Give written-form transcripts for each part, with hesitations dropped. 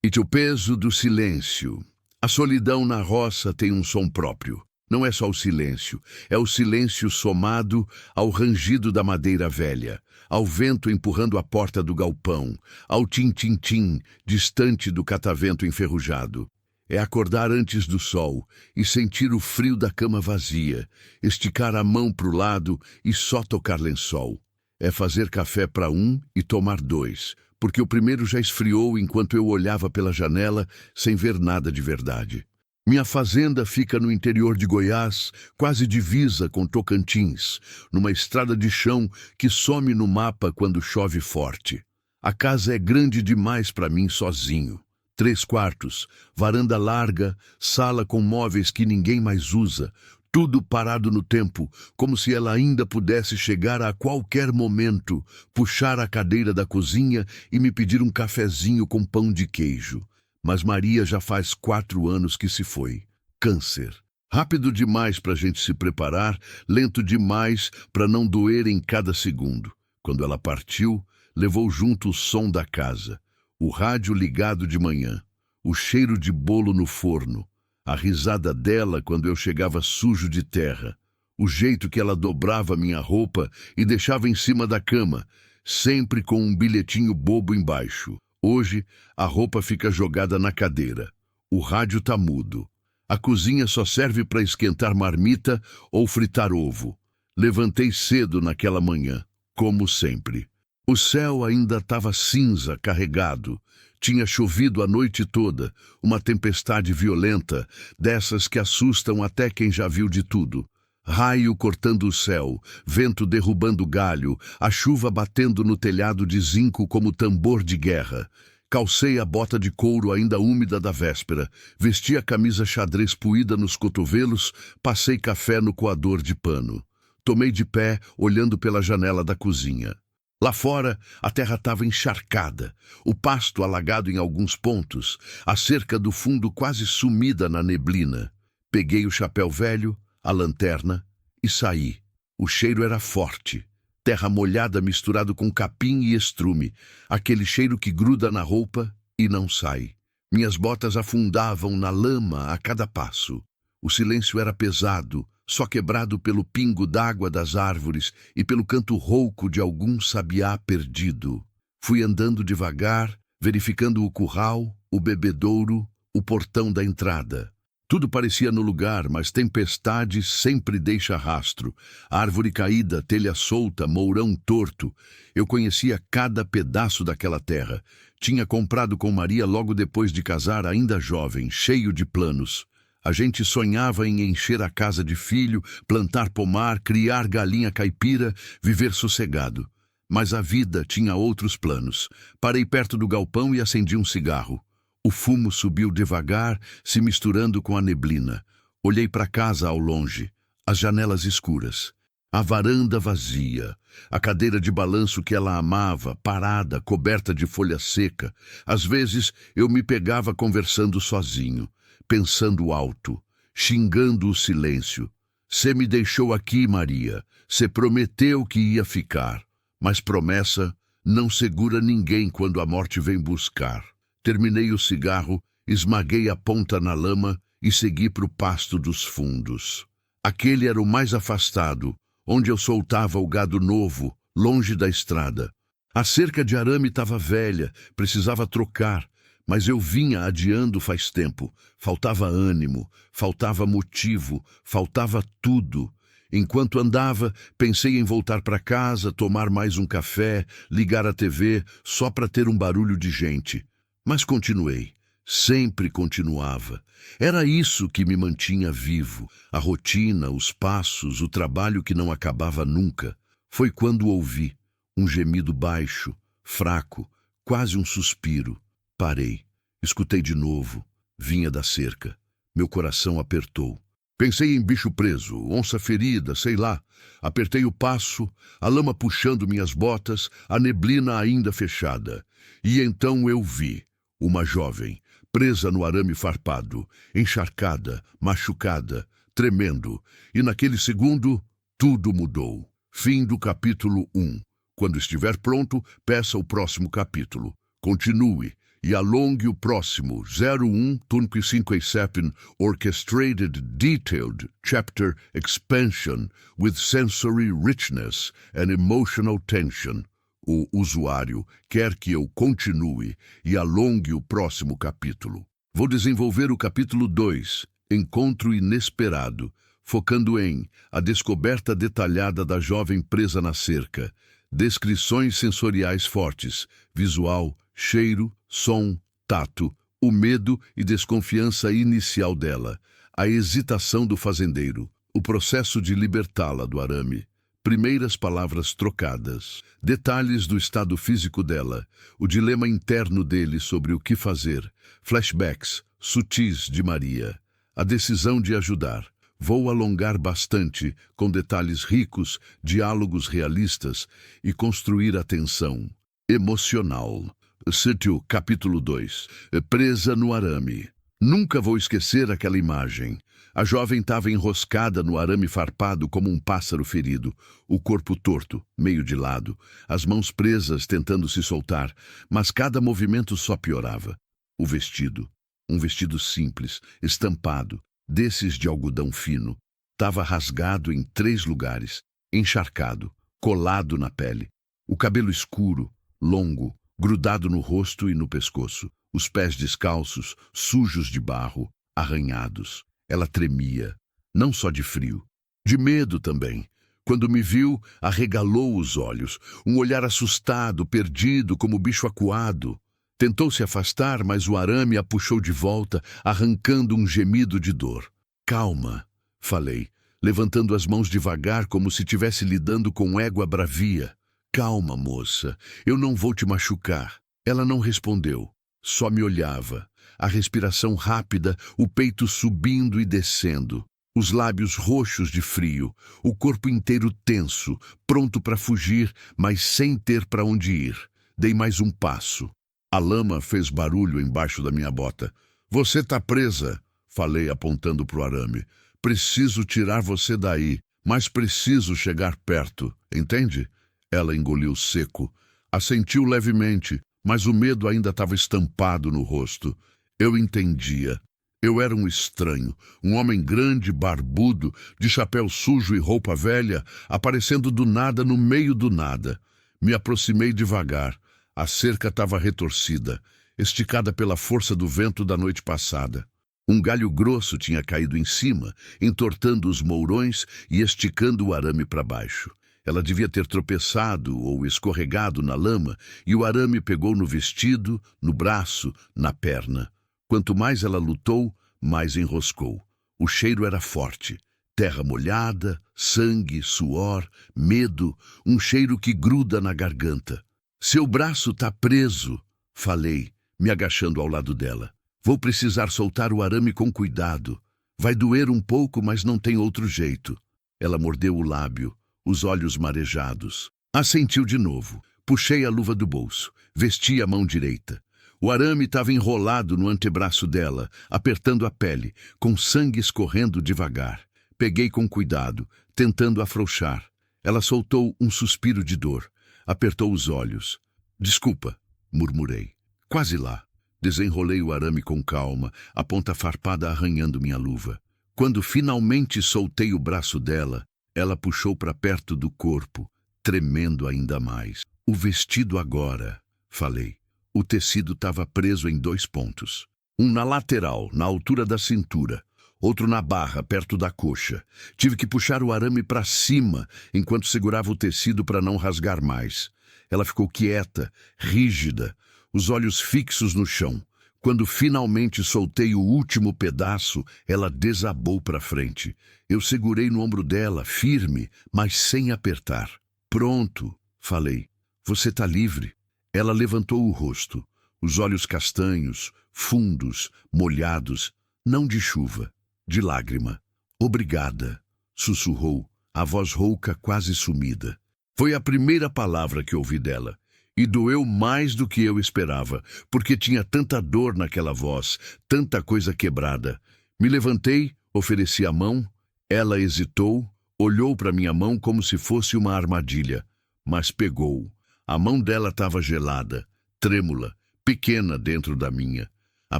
E o peso do silêncio. A solidão na roça tem um som próprio. Não é só o silêncio, é o silêncio somado ao rangido da madeira velha, ao vento empurrando a porta do galpão, ao tim-tim-tim distante do catavento enferrujado. É acordar antes do sol e sentir o frio da cama vazia, esticar a mão para o lado e só tocar lençol. É fazer café para um e tomar dois, porque o primeiro já esfriou enquanto eu olhava pela janela sem ver nada de verdade. Minha fazenda fica no interior de Goiás, quase divisa com Tocantins, numa estrada de chão que some no mapa quando chove forte. A casa é grande demais para mim sozinho. 3 quartos, varanda larga, sala com móveis que ninguém mais usa, tudo parado no tempo, como se ela ainda pudesse chegar a qualquer momento, puxar a cadeira da cozinha e me pedir um cafezinho com pão de queijo. Mas Maria já faz 4 anos que se foi. Câncer. Rápido demais para a gente se preparar, lento demais para não doer em cada segundo. Quando ela partiu, levou junto o som da casa, o rádio ligado de manhã, o cheiro de bolo no forno, a risada dela quando eu chegava sujo de terra, o jeito que ela dobrava minha roupa e deixava em cima da cama, sempre com um bilhetinho bobo embaixo. Hoje, a roupa fica jogada na cadeira. O rádio tá mudo. A cozinha só serve para esquentar marmita ou fritar ovo. Levantei cedo naquela manhã, como sempre. O céu ainda estava cinza, carregado. Tinha chovido a noite toda, uma tempestade violenta, dessas que assustam até quem já viu de tudo. Raio cortando o céu, vento derrubando galho, a chuva batendo no telhado de zinco como tambor de guerra. Calcei a bota de couro ainda úmida da véspera, vesti a camisa xadrez puída nos cotovelos, passei café no coador de pano. Tomei de pé, olhando pela janela da cozinha. Lá fora, a terra estava encharcada, o pasto alagado em alguns pontos, a cerca do fundo quase sumida na neblina. Peguei o chapéu velho, a lanterna e saí. O cheiro era forte. Terra molhada misturado com capim e estrume. Aquele cheiro que gruda na roupa e não sai. Minhas botas afundavam na lama a cada passo. O silêncio era pesado, só quebrado pelo pingo d'água das árvores e pelo canto rouco de algum sabiá perdido. Fui andando devagar, verificando o curral, o bebedouro, o portão da entrada. Tudo parecia no lugar, mas tempestade sempre deixa rastro. Árvore caída, telha solta, mourão torto. Eu conhecia cada pedaço daquela terra. Tinha comprado com Maria logo depois de casar, ainda jovem, cheio de planos. A gente sonhava em encher a casa de filho, plantar pomar, criar galinha caipira, viver sossegado. Mas a vida tinha outros planos. Parei perto do galpão e acendi um cigarro. O fumo subiu devagar, se misturando com a neblina. Olhei para casa ao longe, as janelas escuras, a varanda vazia, a cadeira de balanço que ela amava, parada, coberta de folha seca. Às vezes eu me pegava conversando sozinho, pensando alto, xingando o silêncio. Cê me deixou aqui, Maria. Cê prometeu que ia ficar. Mas promessa não segura ninguém quando a morte vem buscar. Terminei o cigarro, esmaguei a ponta na lama e segui para o pasto dos fundos. Aquele era o mais afastado, onde eu soltava o gado novo, longe da estrada. A cerca de arame estava velha, precisava trocar, mas eu vinha adiando faz tempo. Faltava ânimo, faltava motivo, faltava tudo. Enquanto andava, pensei em voltar para casa, tomar mais um café, ligar a TV, só para ter um barulho de gente. Mas continuei, sempre continuava. Era isso que me mantinha vivo, a rotina, os passos, o trabalho que não acabava nunca. Foi quando ouvi um gemido baixo, fraco, quase um suspiro. Parei, escutei de novo, vinha da cerca. Meu coração apertou. Pensei em bicho preso, onça ferida, sei lá. Apertei o passo, a lama puxando minhas botas, a neblina ainda fechada. E então eu vi uma jovem, presa no arame farpado, encharcada, machucada, tremendo. E naquele segundo, tudo mudou. Fim do capítulo 1. Quando estiver pronto, peça o próximo capítulo. Continue e alongue o próximo 01 27 Orchestrated Detailed Chapter Expansion with Sensory Richness and Emotional Tension. O usuário quer que eu continue e alongue o próximo capítulo. Vou desenvolver o capítulo 2, Encontro Inesperado, focando em a descoberta detalhada da jovem presa na cerca, descrições sensoriais fortes, visual, cheiro, som, tato, o medo e desconfiança inicial dela, a hesitação do fazendeiro, o processo de libertá-la do arame, primeiras palavras trocadas, detalhes do estado físico dela, o dilema interno dele sobre o que fazer, flashbacks sutis de Maria, a decisão de ajudar. Vou alongar bastante, com detalhes ricos, diálogos realistas e construir a tensão emocional. Sítio, capítulo 2. Presa no arame. Nunca vou esquecer aquela imagem. A jovem estava enroscada no arame farpado como um pássaro ferido, o corpo torto, meio de lado, as mãos presas tentando se soltar, mas cada movimento só piorava. O vestido, um vestido simples, estampado, desses de algodão fino, estava rasgado em 3 lugares, encharcado, colado na pele. O cabelo escuro, longo, grudado no rosto e no pescoço, os pés descalços, sujos de barro, arranhados. Ela tremia, não só de frio, de medo também. Quando me viu, arregalou os olhos, um olhar assustado, perdido, como bicho acuado. Tentou se afastar, mas o arame a puxou de volta, arrancando um gemido de dor. Calma, falei, levantando as mãos devagar como se estivesse lidando com égua bravia. Calma, moça, eu não vou te machucar. Ela não respondeu, só me olhava. A respiração rápida, o peito subindo e descendo, os lábios roxos de frio, o corpo inteiro tenso, pronto para fugir, mas sem ter para onde ir. Dei mais um passo. A lama fez barulho embaixo da minha bota. Você tá presa, falei apontando para o arame. Preciso tirar você daí, mas preciso chegar perto, entende? Ela engoliu seco. Assentiu levemente, mas o medo ainda estava estampado no rosto. Eu entendia. Eu era um estranho, um homem grande, barbudo, de chapéu sujo e roupa velha, aparecendo do nada no meio do nada. Me aproximei devagar. A cerca estava retorcida, esticada pela força do vento da noite passada. Um galho grosso tinha caído em cima, entortando os mourões e esticando o arame para baixo. Ela devia ter tropeçado ou escorregado na lama e o arame pegou no vestido, no braço, na perna. Quanto mais ela lutou, mais enroscou. O cheiro era forte. Terra molhada, sangue, suor, medo, um cheiro que gruda na garganta. Seu braço tá preso, falei, me agachando ao lado dela. Vou precisar soltar o arame com cuidado. Vai doer um pouco, mas não tem outro jeito. Ela mordeu o lábio, os olhos marejados. Assentiu de novo. Puxei a luva do bolso. Vesti a mão direita. O arame estava enrolado no antebraço dela, apertando a pele, com sangue escorrendo devagar. Peguei com cuidado, tentando afrouxar. Ela soltou um suspiro de dor. Apertou os olhos. Desculpa, murmurei. Quase lá. Desenrolei o arame com calma, a ponta farpada arranhando minha luva. Quando finalmente soltei o braço dela, ela puxou para perto do corpo, tremendo ainda mais. O vestido agora, falei. O tecido estava preso em 2 pontos. Um na lateral, na altura da cintura. Outro na barra, perto da coxa. Tive que puxar o arame para cima, enquanto segurava o tecido para não rasgar mais. Ela ficou quieta, rígida, os olhos fixos no chão. Quando finalmente soltei o último pedaço, ela desabou para frente. Eu segurei no ombro dela, firme, mas sem apertar. Pronto, falei. Você tá livre. Ela levantou o rosto, os olhos castanhos, fundos, molhados, não de chuva, de lágrima. Obrigada, sussurrou, a voz rouca quase sumida. Foi a primeira palavra que ouvi dela. E doeu mais do que eu esperava, porque tinha tanta dor naquela voz, tanta coisa quebrada. Me levantei, ofereci a mão. Ela hesitou, olhou para minha mão como se fosse uma armadilha, mas pegou. A mão dela estava gelada, trêmula, pequena dentro da minha. A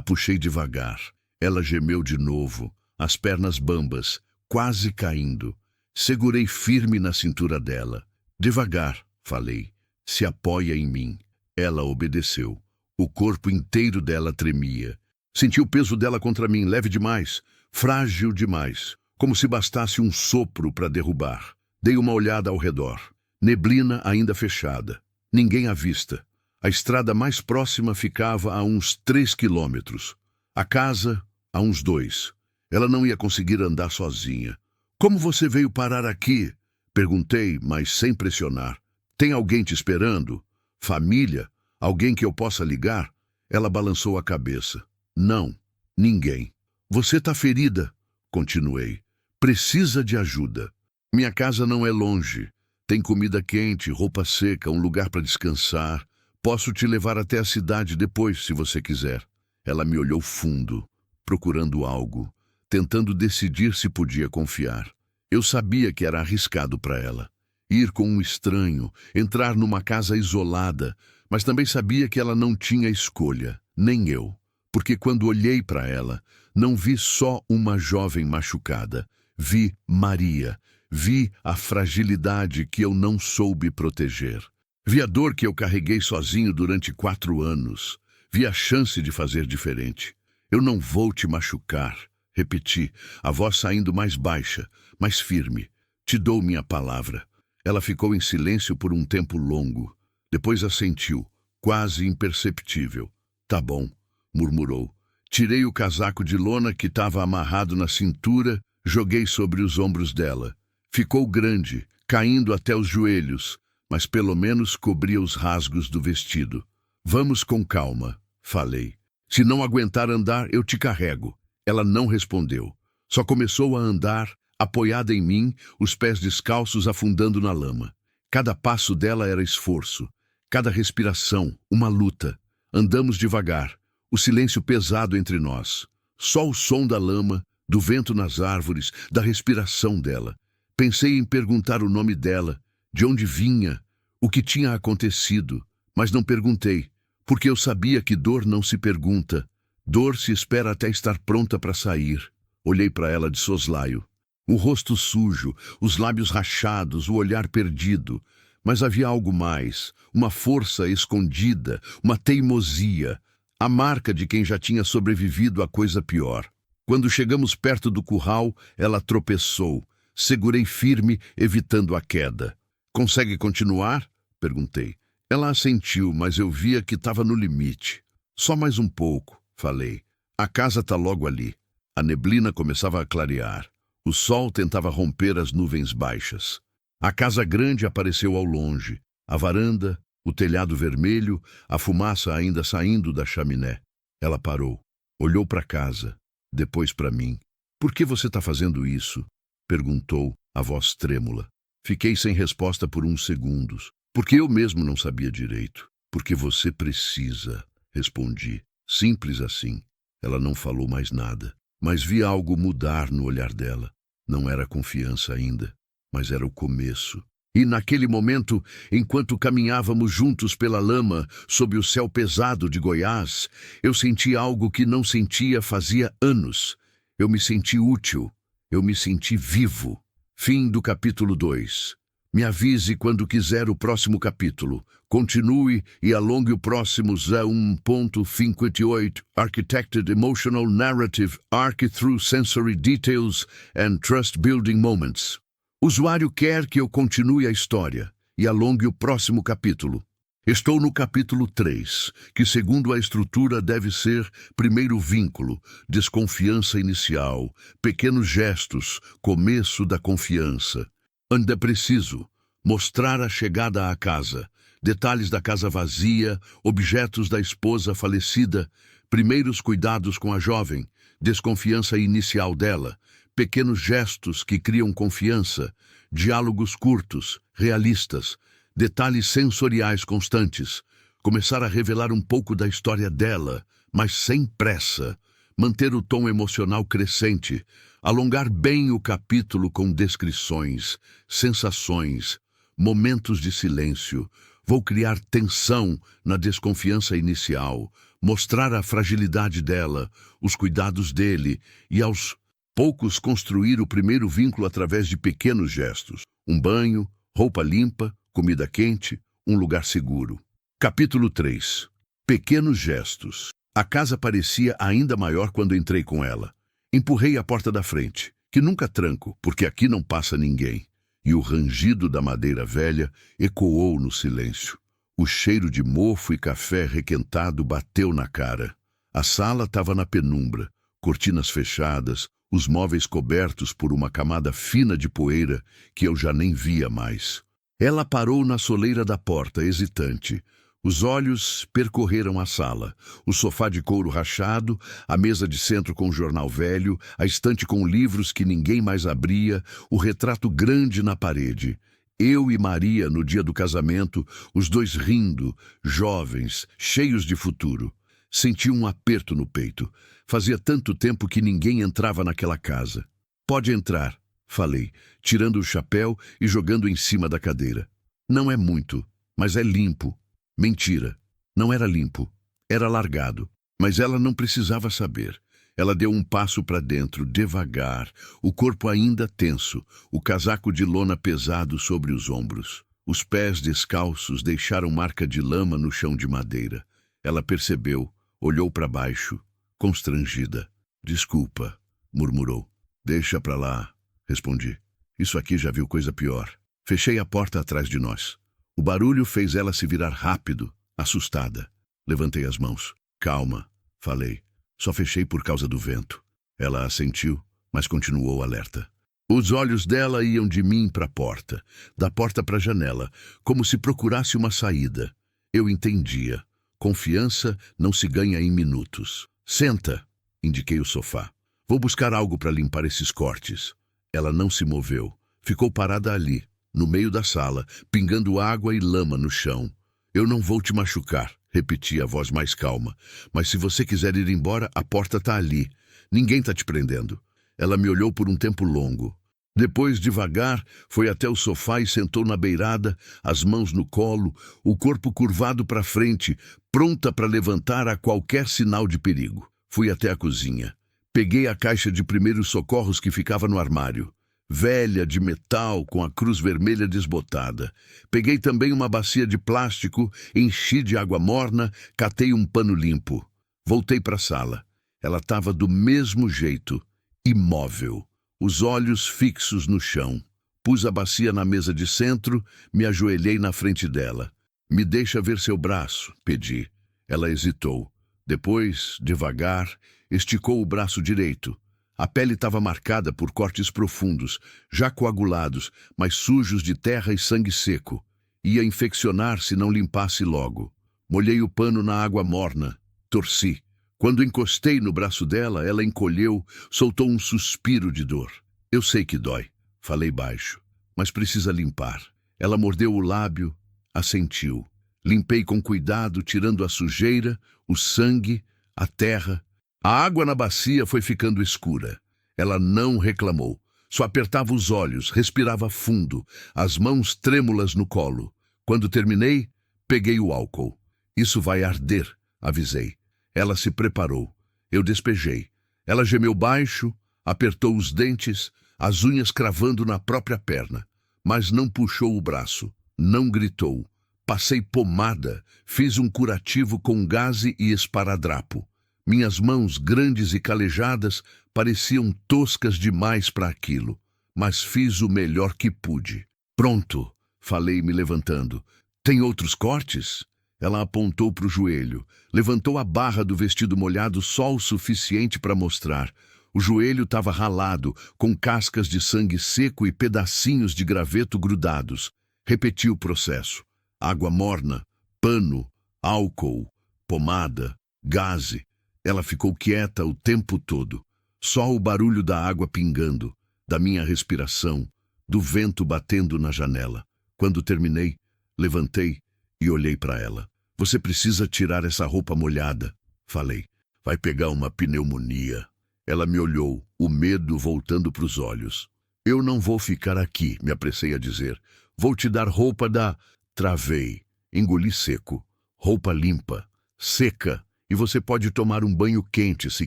puxei devagar. Ela gemeu de novo, as pernas bambas, quase caindo. Segurei firme na cintura dela. Devagar, falei. Se apoia em mim. Ela obedeceu. O corpo inteiro dela tremia. Senti o peso dela contra mim, leve demais, frágil demais, como se bastasse um sopro para derrubar. Dei uma olhada ao redor. Neblina ainda fechada. Ninguém à vista. A estrada mais próxima ficava a uns 3 quilômetros. A casa, a uns 2. Ela não ia conseguir andar sozinha. Como você veio parar aqui? Perguntei, mas sem pressionar. Tem alguém te esperando? Família? Alguém que eu possa ligar? Ela balançou a cabeça. Não, ninguém. Você está ferida, continuei. Precisa de ajuda. Minha casa não é longe. Tem comida quente, roupa seca, um lugar para descansar. Posso te levar até a cidade depois, se você quiser. Ela me olhou fundo, procurando algo, tentando decidir se podia confiar. Eu sabia que era arriscado para ela. Ir com um estranho, entrar numa casa isolada, mas também sabia que ela não tinha escolha, nem eu. Porque quando olhei para ela, não vi só uma jovem machucada. Vi Maria. Vi a fragilidade que eu não soube proteger. Vi a dor que eu carreguei sozinho durante 4 anos. Vi a chance de fazer diferente. Eu não vou te machucar, repeti, a voz saindo mais baixa, mais firme. Te dou minha palavra. Ela ficou em silêncio por um tempo longo. Depois assentiu, quase imperceptível. Tá bom, murmurou. Tirei o casaco de lona que estava amarrado na cintura, joguei sobre os ombros dela. Ficou grande, caindo até os joelhos, mas pelo menos cobria os rasgos do vestido. Vamos com calma, falei. Se não aguentar andar, eu te carrego. Ela não respondeu. Só começou a andar, apoiada em mim, os pés descalços afundando na lama. Cada passo dela era esforço. Cada respiração, uma luta. Andamos devagar, o silêncio pesado entre nós. Só o som da lama, do vento nas árvores, da respiração dela. Pensei em perguntar o nome dela, de onde vinha, o que tinha acontecido, mas não perguntei, porque eu sabia que dor não se pergunta. Dor se espera até estar pronta para sair. Olhei para ela de soslaio. O rosto sujo, os lábios rachados, o olhar perdido. Mas havia algo mais, uma força escondida, uma teimosia, a marca de quem já tinha sobrevivido a coisa pior. Quando chegamos perto do curral, ela tropeçou. Segurei firme, evitando a queda. Consegue continuar? Perguntei. Ela assentiu, mas eu via que estava no limite. Só mais um pouco, falei. A casa está logo ali. A neblina começava a clarear. O sol tentava romper as nuvens baixas. A casa grande apareceu ao longe. A varanda, o telhado vermelho, a fumaça ainda saindo da chaminé. Ela parou. Olhou para a casa. Depois para mim. Por que você está fazendo isso? Perguntou, a voz trêmula. Fiquei sem resposta por uns segundos, porque eu mesmo não sabia direito. Porque você precisa, respondi. Simples assim. Ela não falou mais nada, mas vi algo mudar no olhar dela. Não era confiança ainda, mas era o começo. E naquele momento, enquanto caminhávamos juntos pela lama, sob o céu pesado de Goiás, eu senti algo que não sentia fazia anos. Eu me senti útil. Eu me senti vivo. Fim do capítulo 2. Me avise quando quiser o próximo capítulo. Continue e alongue o próximo 1.58 Architected Emotional Narrative Arc Through Sensory Details and Trust Building Moments. O usuário quer que eu continue a história e alongue o próximo capítulo. Estou no capítulo 3, que segundo a estrutura deve ser primeiro vínculo, desconfiança inicial, pequenos gestos, começo da confiança. Ainda preciso mostrar a chegada à casa, detalhes da casa vazia, objetos da esposa falecida, primeiros cuidados com a jovem, desconfiança inicial dela, pequenos gestos que criam confiança, diálogos curtos, realistas, detalhes sensoriais constantes, começar a revelar um pouco da história dela, mas sem pressa, manter o tom emocional crescente, alongar bem o capítulo com descrições, sensações, momentos de silêncio, Vou criar tensão na desconfiança inicial, mostrar a fragilidade dela, os cuidados dele e aos poucos construir o primeiro vínculo através de pequenos gestos. Um banho, roupa limpa, comida quente, um lugar seguro. Capítulo 3. Pequenos gestos. A casa parecia ainda maior quando entrei com ela. Empurrei a porta da frente, que nunca tranco, porque aqui não passa ninguém. E o rangido da madeira velha ecoou no silêncio. O cheiro de mofo e café requentado bateu na cara. A sala estava na penumbra, cortinas fechadas, os móveis cobertos por uma camada fina de poeira que eu já nem via mais. Ela parou na soleira da porta, hesitante. Os olhos percorreram a sala. O sofá de couro rachado, a mesa de centro com o jornal velho, a estante com livros que ninguém mais abria, o retrato grande na parede. Eu e Maria no dia do casamento, os dois rindo, jovens, cheios de futuro. Senti um aperto no peito. Fazia tanto tempo que ninguém entrava naquela casa. Pode entrar, falei, tirando o chapéu e jogando em cima da cadeira. Não é muito, mas é limpo. Mentira, não era limpo, era largado, mas ela não precisava saber. Ela deu um passo para dentro, devagar, o corpo ainda tenso, o casaco de lona pesado sobre os ombros. Os pés descalços deixaram marca de lama no chão de madeira. Ela percebeu, olhou para baixo, constrangida. Desculpa, murmurou. Deixa pra lá, respondi. Isso aqui já viu coisa pior. Fechei a porta atrás de nós. O barulho fez ela se virar rápido, assustada. Levantei as mãos. Calma, falei. Só fechei por causa do vento. Ela assentiu, mas continuou alerta. Os olhos dela iam de mim para a porta, da porta para a janela, como se procurasse uma saída. Eu entendia. Confiança não se ganha em minutos. Senta, indiquei o sofá. Vou buscar algo para limpar esses cortes. Ela não se moveu. Ficou parada ali, no meio da sala, pingando água e lama no chão. Eu não vou te machucar, repeti a voz mais calma. Mas se você quiser ir embora, a porta está ali. Ninguém está te prendendo. Ela me olhou por um tempo longo. Depois, devagar, foi até o sofá e sentou na beirada, as mãos no colo, o corpo curvado para frente, pronta para levantar a qualquer sinal de perigo. Fui até a cozinha. Peguei a caixa de primeiros socorros que ficava no armário. Velha, de metal, com a cruz vermelha desbotada. Peguei também uma bacia de plástico, enchi de água morna, catei um pano limpo. Voltei para a sala. Ela estava do mesmo jeito, imóvel, os olhos fixos no chão. Pus a bacia na mesa de centro, me ajoelhei na frente dela. Me deixa ver seu braço, pedi. Ela hesitou. Depois, devagar, esticou o braço direito. A pele estava marcada por cortes profundos, já coagulados, mas sujos de terra e sangue seco. Ia infeccionar se não limpasse logo. Molhei o pano na água morna. Torci. Quando encostei no braço dela, ela encolheu, soltou um suspiro de dor. Eu sei que dói, falei baixo, mas precisa limpar. Ela mordeu o lábio, assentiu. Limpei com cuidado, tirando a sujeira, o sangue, a terra. A água na bacia foi ficando escura. Ela não reclamou. Só apertava os olhos, respirava fundo, as mãos trêmulas no colo. Quando terminei, peguei o álcool. Isso vai arder, avisei. Ela se preparou. Eu despejei. Ela gemeu baixo, apertou os dentes, as unhas cravando na própria perna. Mas não puxou o braço, não gritou. Passei pomada, fiz um curativo com gaze e esparadrapo. Minhas mãos, grandes e calejadas, pareciam toscas demais para aquilo, mas fiz o melhor que pude. Pronto, falei me levantando. Tem outros cortes? Ela apontou para o joelho, levantou a barra do vestido molhado só o suficiente para mostrar. O joelho estava ralado, com cascas de sangue seco e pedacinhos de graveto grudados. Repeti o processo. Água morna, pano, álcool, pomada, gaze. Ela ficou quieta o tempo todo. Só o barulho da água pingando, da minha respiração, do vento batendo na janela. Quando terminei, levantei e olhei para ela. Você precisa tirar essa roupa molhada, falei. Vai pegar uma pneumonia. Ela me olhou, o medo voltando para os olhos. Eu não vou ficar aqui, me apressei a dizer. Vou te dar roupa da... Travei. Engoli seco. Roupa limpa, seca, e você pode tomar um banho quente se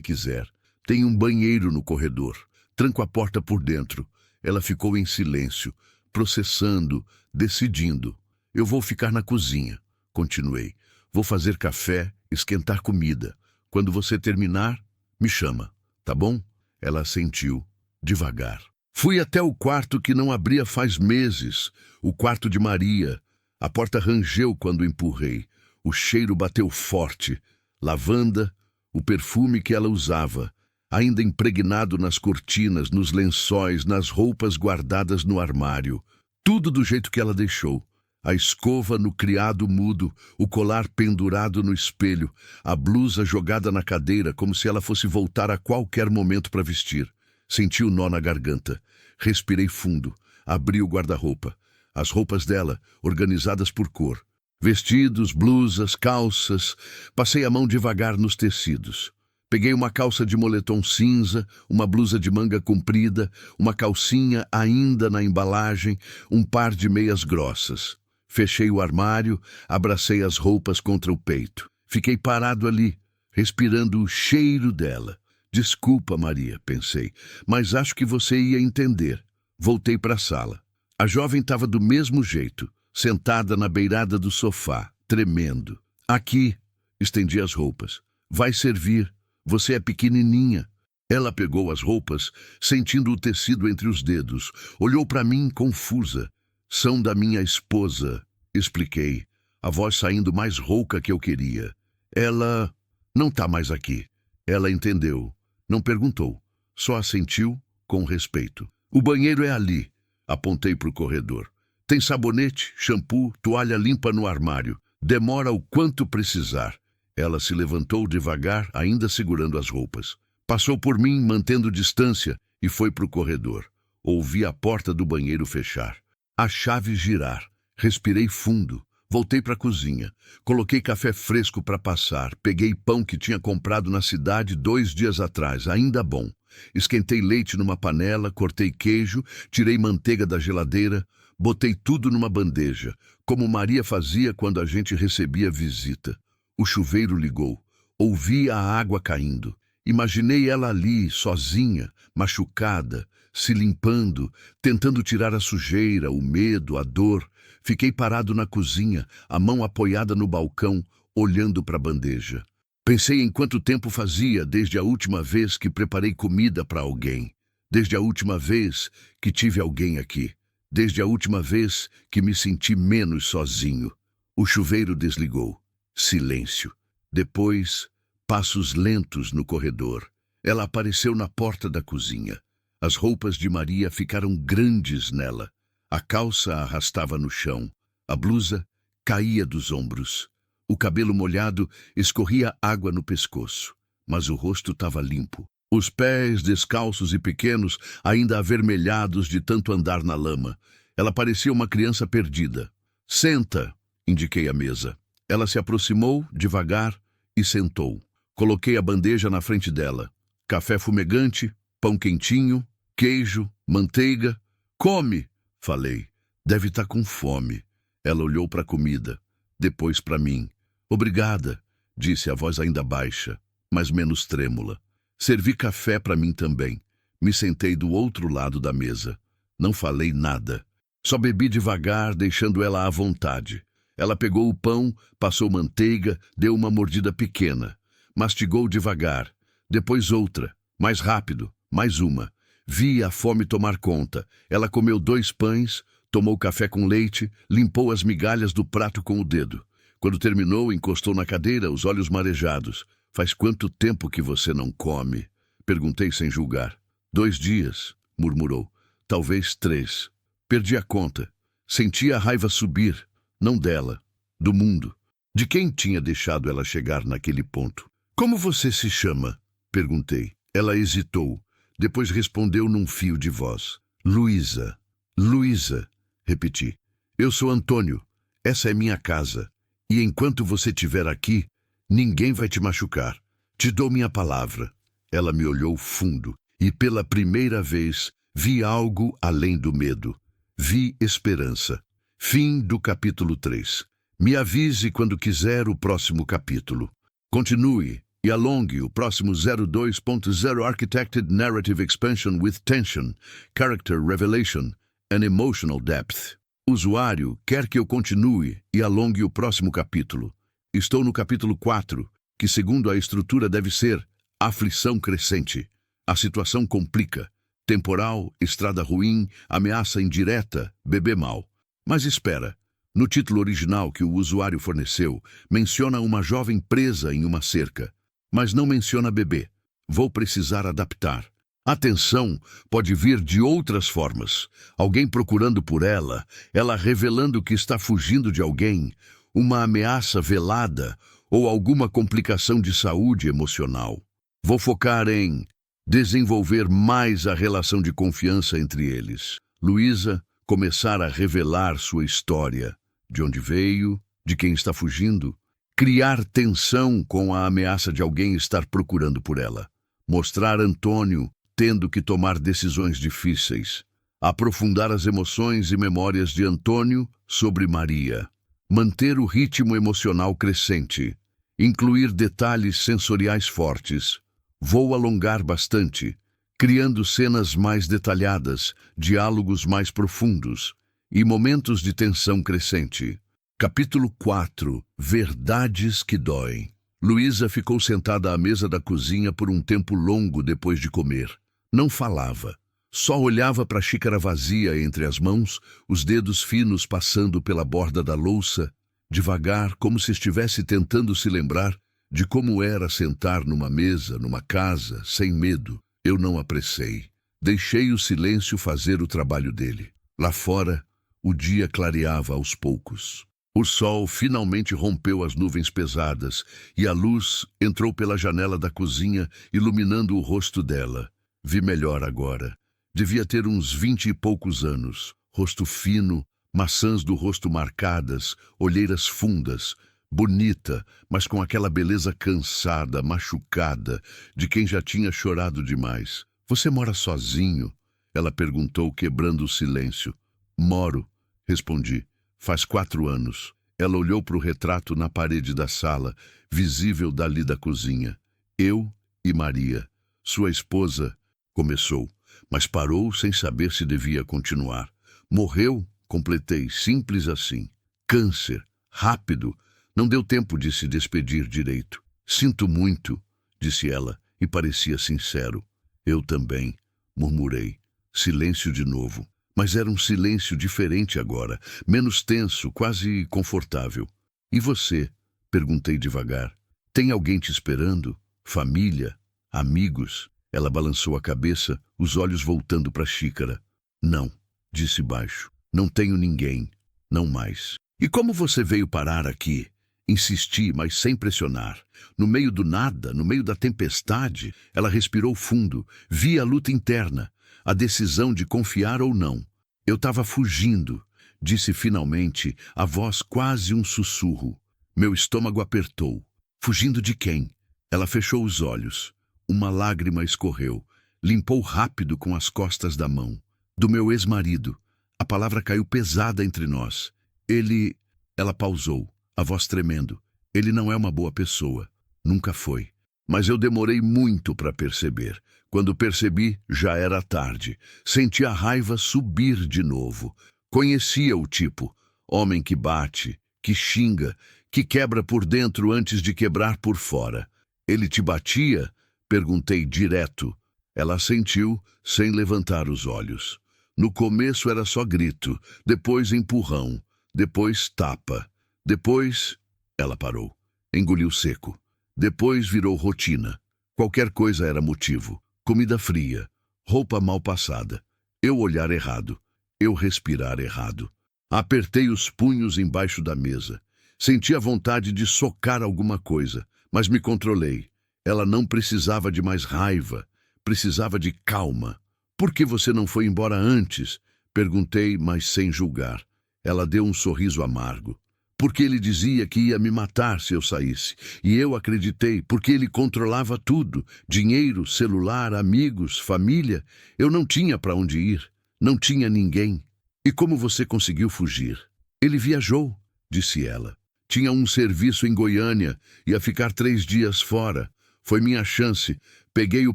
quiser. Tem um banheiro no corredor. Tranco a porta por dentro. Ela ficou em silêncio, processando, decidindo. Eu vou ficar na cozinha, continuei. Vou fazer café, esquentar comida. Quando você terminar, me chama, tá bom? Ela assentiu, devagar. Fui até o quarto que não abria faz meses, o quarto de Maria. A porta rangeu quando empurrei. O cheiro bateu forte. Lavanda, o perfume que ela usava, ainda impregnado nas cortinas, nos lençóis, nas roupas guardadas no armário. Tudo do jeito que ela deixou. A escova no criado mudo, o colar pendurado no espelho, a blusa jogada na cadeira como se ela fosse voltar a qualquer momento para vestir. Senti o nó na garganta. Respirei fundo. Abri o guarda-roupa. As roupas dela, organizadas por cor. Vestidos, blusas, calças. Passei a mão devagar nos tecidos. Peguei uma calça de moletom cinza, uma blusa de manga comprida, uma calcinha ainda na embalagem, um par de meias grossas. Fechei o armário, abracei as roupas contra o peito. Fiquei parado ali, respirando o cheiro dela. Desculpa, Maria, pensei, mas acho que você ia entender. Voltei para a sala. A jovem estava do mesmo jeito, sentada na beirada do sofá, tremendo. Aqui, estendi as roupas. Vai servir. Você é pequenininha. Ela pegou as roupas, sentindo o tecido entre os dedos. Olhou para mim, confusa. São da minha esposa, expliquei, a voz saindo mais rouca que eu queria. Ela não está mais aqui. Ela entendeu. Não perguntou. Só assentiu com respeito. O banheiro é ali. Apontei para o corredor. Tem sabonete, shampoo, toalha limpa no armário. Demora o quanto precisar. Ela se levantou devagar, ainda segurando as roupas. Passou por mim, mantendo distância, e foi para o corredor. Ouvi a porta do banheiro fechar. A chave girar. Respirei fundo. Voltei para a cozinha. Coloquei café fresco para passar. Peguei pão que tinha comprado na cidade 2 dias atrás, ainda bom. Esquentei leite numa panela, cortei queijo, tirei manteiga da geladeira, botei tudo numa bandeja, como Maria fazia quando a gente recebia visita. O chuveiro ligou. Ouvi a água caindo. Imaginei ela ali, sozinha, machucada, se limpando, tentando tirar a sujeira, o medo, a dor. Fiquei parado na cozinha, a mão apoiada no balcão, olhando para a bandeja. Pensei em quanto tempo fazia desde a última vez que preparei comida para alguém. Desde a última vez que tive alguém aqui. Desde a última vez que me senti menos sozinho. O chuveiro desligou. Silêncio. Depois, passos lentos no corredor. Ela apareceu na porta da cozinha. As roupas de Maria ficaram grandes nela. A calça arrastava no chão. A blusa caía dos ombros. O cabelo molhado escorria água no pescoço. Mas o rosto estava limpo. Os pés, descalços e pequenos, ainda avermelhados de tanto andar na lama. Ela parecia uma criança perdida. Senta, indiquei a mesa. Ela se aproximou, devagar, e sentou. Coloquei a bandeja na frente dela. Café fumegante, pão quentinho, queijo, manteiga. Come, falei. Deve estar com fome. Ela olhou para a comida, depois para mim. Obrigada, disse a voz ainda baixa, mas menos trêmula. Servi café para mim também. Me sentei do outro lado da mesa. Não falei nada. Só bebi devagar, deixando ela à vontade. Ela pegou o pão, passou manteiga, deu uma mordida pequena. Mastigou devagar. Depois outra. Mais rápido. Mais uma. Vi a fome tomar conta. Ela comeu 2 pães, tomou café com leite, limpou as migalhas do prato com o dedo. Quando terminou, encostou na cadeira, os olhos marejados. Faz quanto tempo que você não come? Perguntei sem julgar. 2 dias, murmurou. Talvez 3. Perdi a conta. Senti a raiva subir. Não dela, do mundo. De quem tinha deixado ela chegar naquele ponto? Como você se chama? Perguntei. Ela hesitou. Depois respondeu num fio de voz. Luísa. Luísa, repeti. Eu sou Antônio. Essa é minha casa. E enquanto você estiver aqui, ninguém vai te machucar. Te dou minha palavra. Ela me olhou fundo e pela primeira vez vi algo além do medo. Vi esperança. Fim do capítulo 3. Me avise quando quiser o próximo capítulo. Continue e alongue o próximo 02.0 Architected Narrative Expansion with Tension, Character Revelation and Emotional Depth. Usuário quer que eu continue e alongue o próximo capítulo. Estou no capítulo 4, que segundo a estrutura deve ser aflição crescente. A situação complica. Temporal, estrada ruim, ameaça indireta, bebê mau. Mas espera. No título original que o usuário forneceu, menciona uma jovem presa em uma cerca, mas não menciona bebê. Vou precisar adaptar. A tensão pode vir de outras formas. Alguém procurando por ela, ela revelando que está fugindo de alguém, uma ameaça velada ou alguma complicação de saúde emocional. Vou focar em desenvolver mais a relação de confiança entre eles. Luísa começar a revelar sua história. De onde veio, de quem está fugindo, criar tensão com a ameaça de alguém estar procurando por ela, mostrar Antônio tendo que tomar decisões difíceis, aprofundar as emoções e memórias de Antônio sobre Maria, manter o ritmo emocional crescente, incluir detalhes sensoriais fortes. Vou alongar bastante, criando cenas mais detalhadas, diálogos mais profundos, e momentos de tensão crescente. Capítulo 4. Verdades que doem. Luísa ficou sentada à mesa da cozinha por um tempo longo depois de comer. Não falava. Só olhava para a xícara vazia entre as mãos, os dedos finos passando pela borda da louça, devagar, como se estivesse tentando se lembrar de como era sentar numa mesa, numa casa, sem medo. Eu não apressei. Deixei o silêncio fazer o trabalho dele. Lá fora, o dia clareava aos poucos. O sol finalmente rompeu as nuvens pesadas e a luz entrou pela janela da cozinha, iluminando o rosto dela. Vi melhor agora. Devia ter uns 20 e poucos anos. Rosto fino, maçãs do rosto marcadas, olheiras fundas. Bonita, mas com aquela beleza cansada, machucada, de quem já tinha chorado demais. Você mora sozinho? Ela perguntou, quebrando o silêncio. Moro. Respondi. Faz 4 anos. Ela olhou para o retrato na parede da sala, visível dali da cozinha. Eu e Maria. Sua esposa, começou, mas parou sem saber se devia continuar. Morreu, completei, simples assim. Câncer, rápido. Não deu tempo de se despedir direito. Sinto muito, disse ela, e parecia sincero. Eu também, murmurei. Silêncio de novo. Mas era um silêncio diferente agora, menos tenso, quase confortável. E você? Perguntei devagar. Tem alguém te esperando? Família? Amigos? Ela balançou a cabeça, os olhos voltando para a xícara. Não, disse baixo. Não tenho ninguém. Não mais. E como você veio parar aqui? Insisti, mas sem pressionar. No meio do nada, no meio da tempestade, ela respirou fundo. Vi a luta interna. A decisão de confiar ou não. Eu estava fugindo, disse finalmente, a voz quase um sussurro. Meu estômago apertou. Fugindo de quem? Ela fechou os olhos. Uma lágrima escorreu. Limpou rápido com as costas da mão. Do meu ex-marido. A palavra caiu pesada entre nós. Ele... Ela pausou, a voz tremendo. Ele não é uma boa pessoa. Nunca foi. Mas eu demorei muito para perceber. Quando percebi, já era tarde. Senti a raiva subir de novo. Conhecia o tipo. Homem que bate, que xinga, que quebra por dentro antes de quebrar por fora. Ele te batia? Perguntei direto. Ela assentiu, sem levantar os olhos. No começo era só grito, depois empurrão, depois tapa, depois... Ela parou. Engoliu seco. Depois virou rotina. Qualquer coisa era motivo. Comida fria, roupa mal passada, eu olhar errado, eu respirar errado. Apertei os punhos embaixo da mesa. Senti a vontade de socar alguma coisa, mas me controlei. Ela não precisava de mais raiva, precisava de calma. Por que você não foi embora antes? Perguntei, mas sem julgar. Ela deu um sorriso amargo. Porque ele dizia que ia me matar se eu saísse. E eu acreditei, porque ele controlava tudo. Dinheiro, celular, amigos, família. Eu não tinha para onde ir. Não tinha ninguém. E como você conseguiu fugir? Ele viajou, disse ela. Tinha um serviço em Goiânia, ia ficar 3 dias fora. Foi minha chance. Peguei o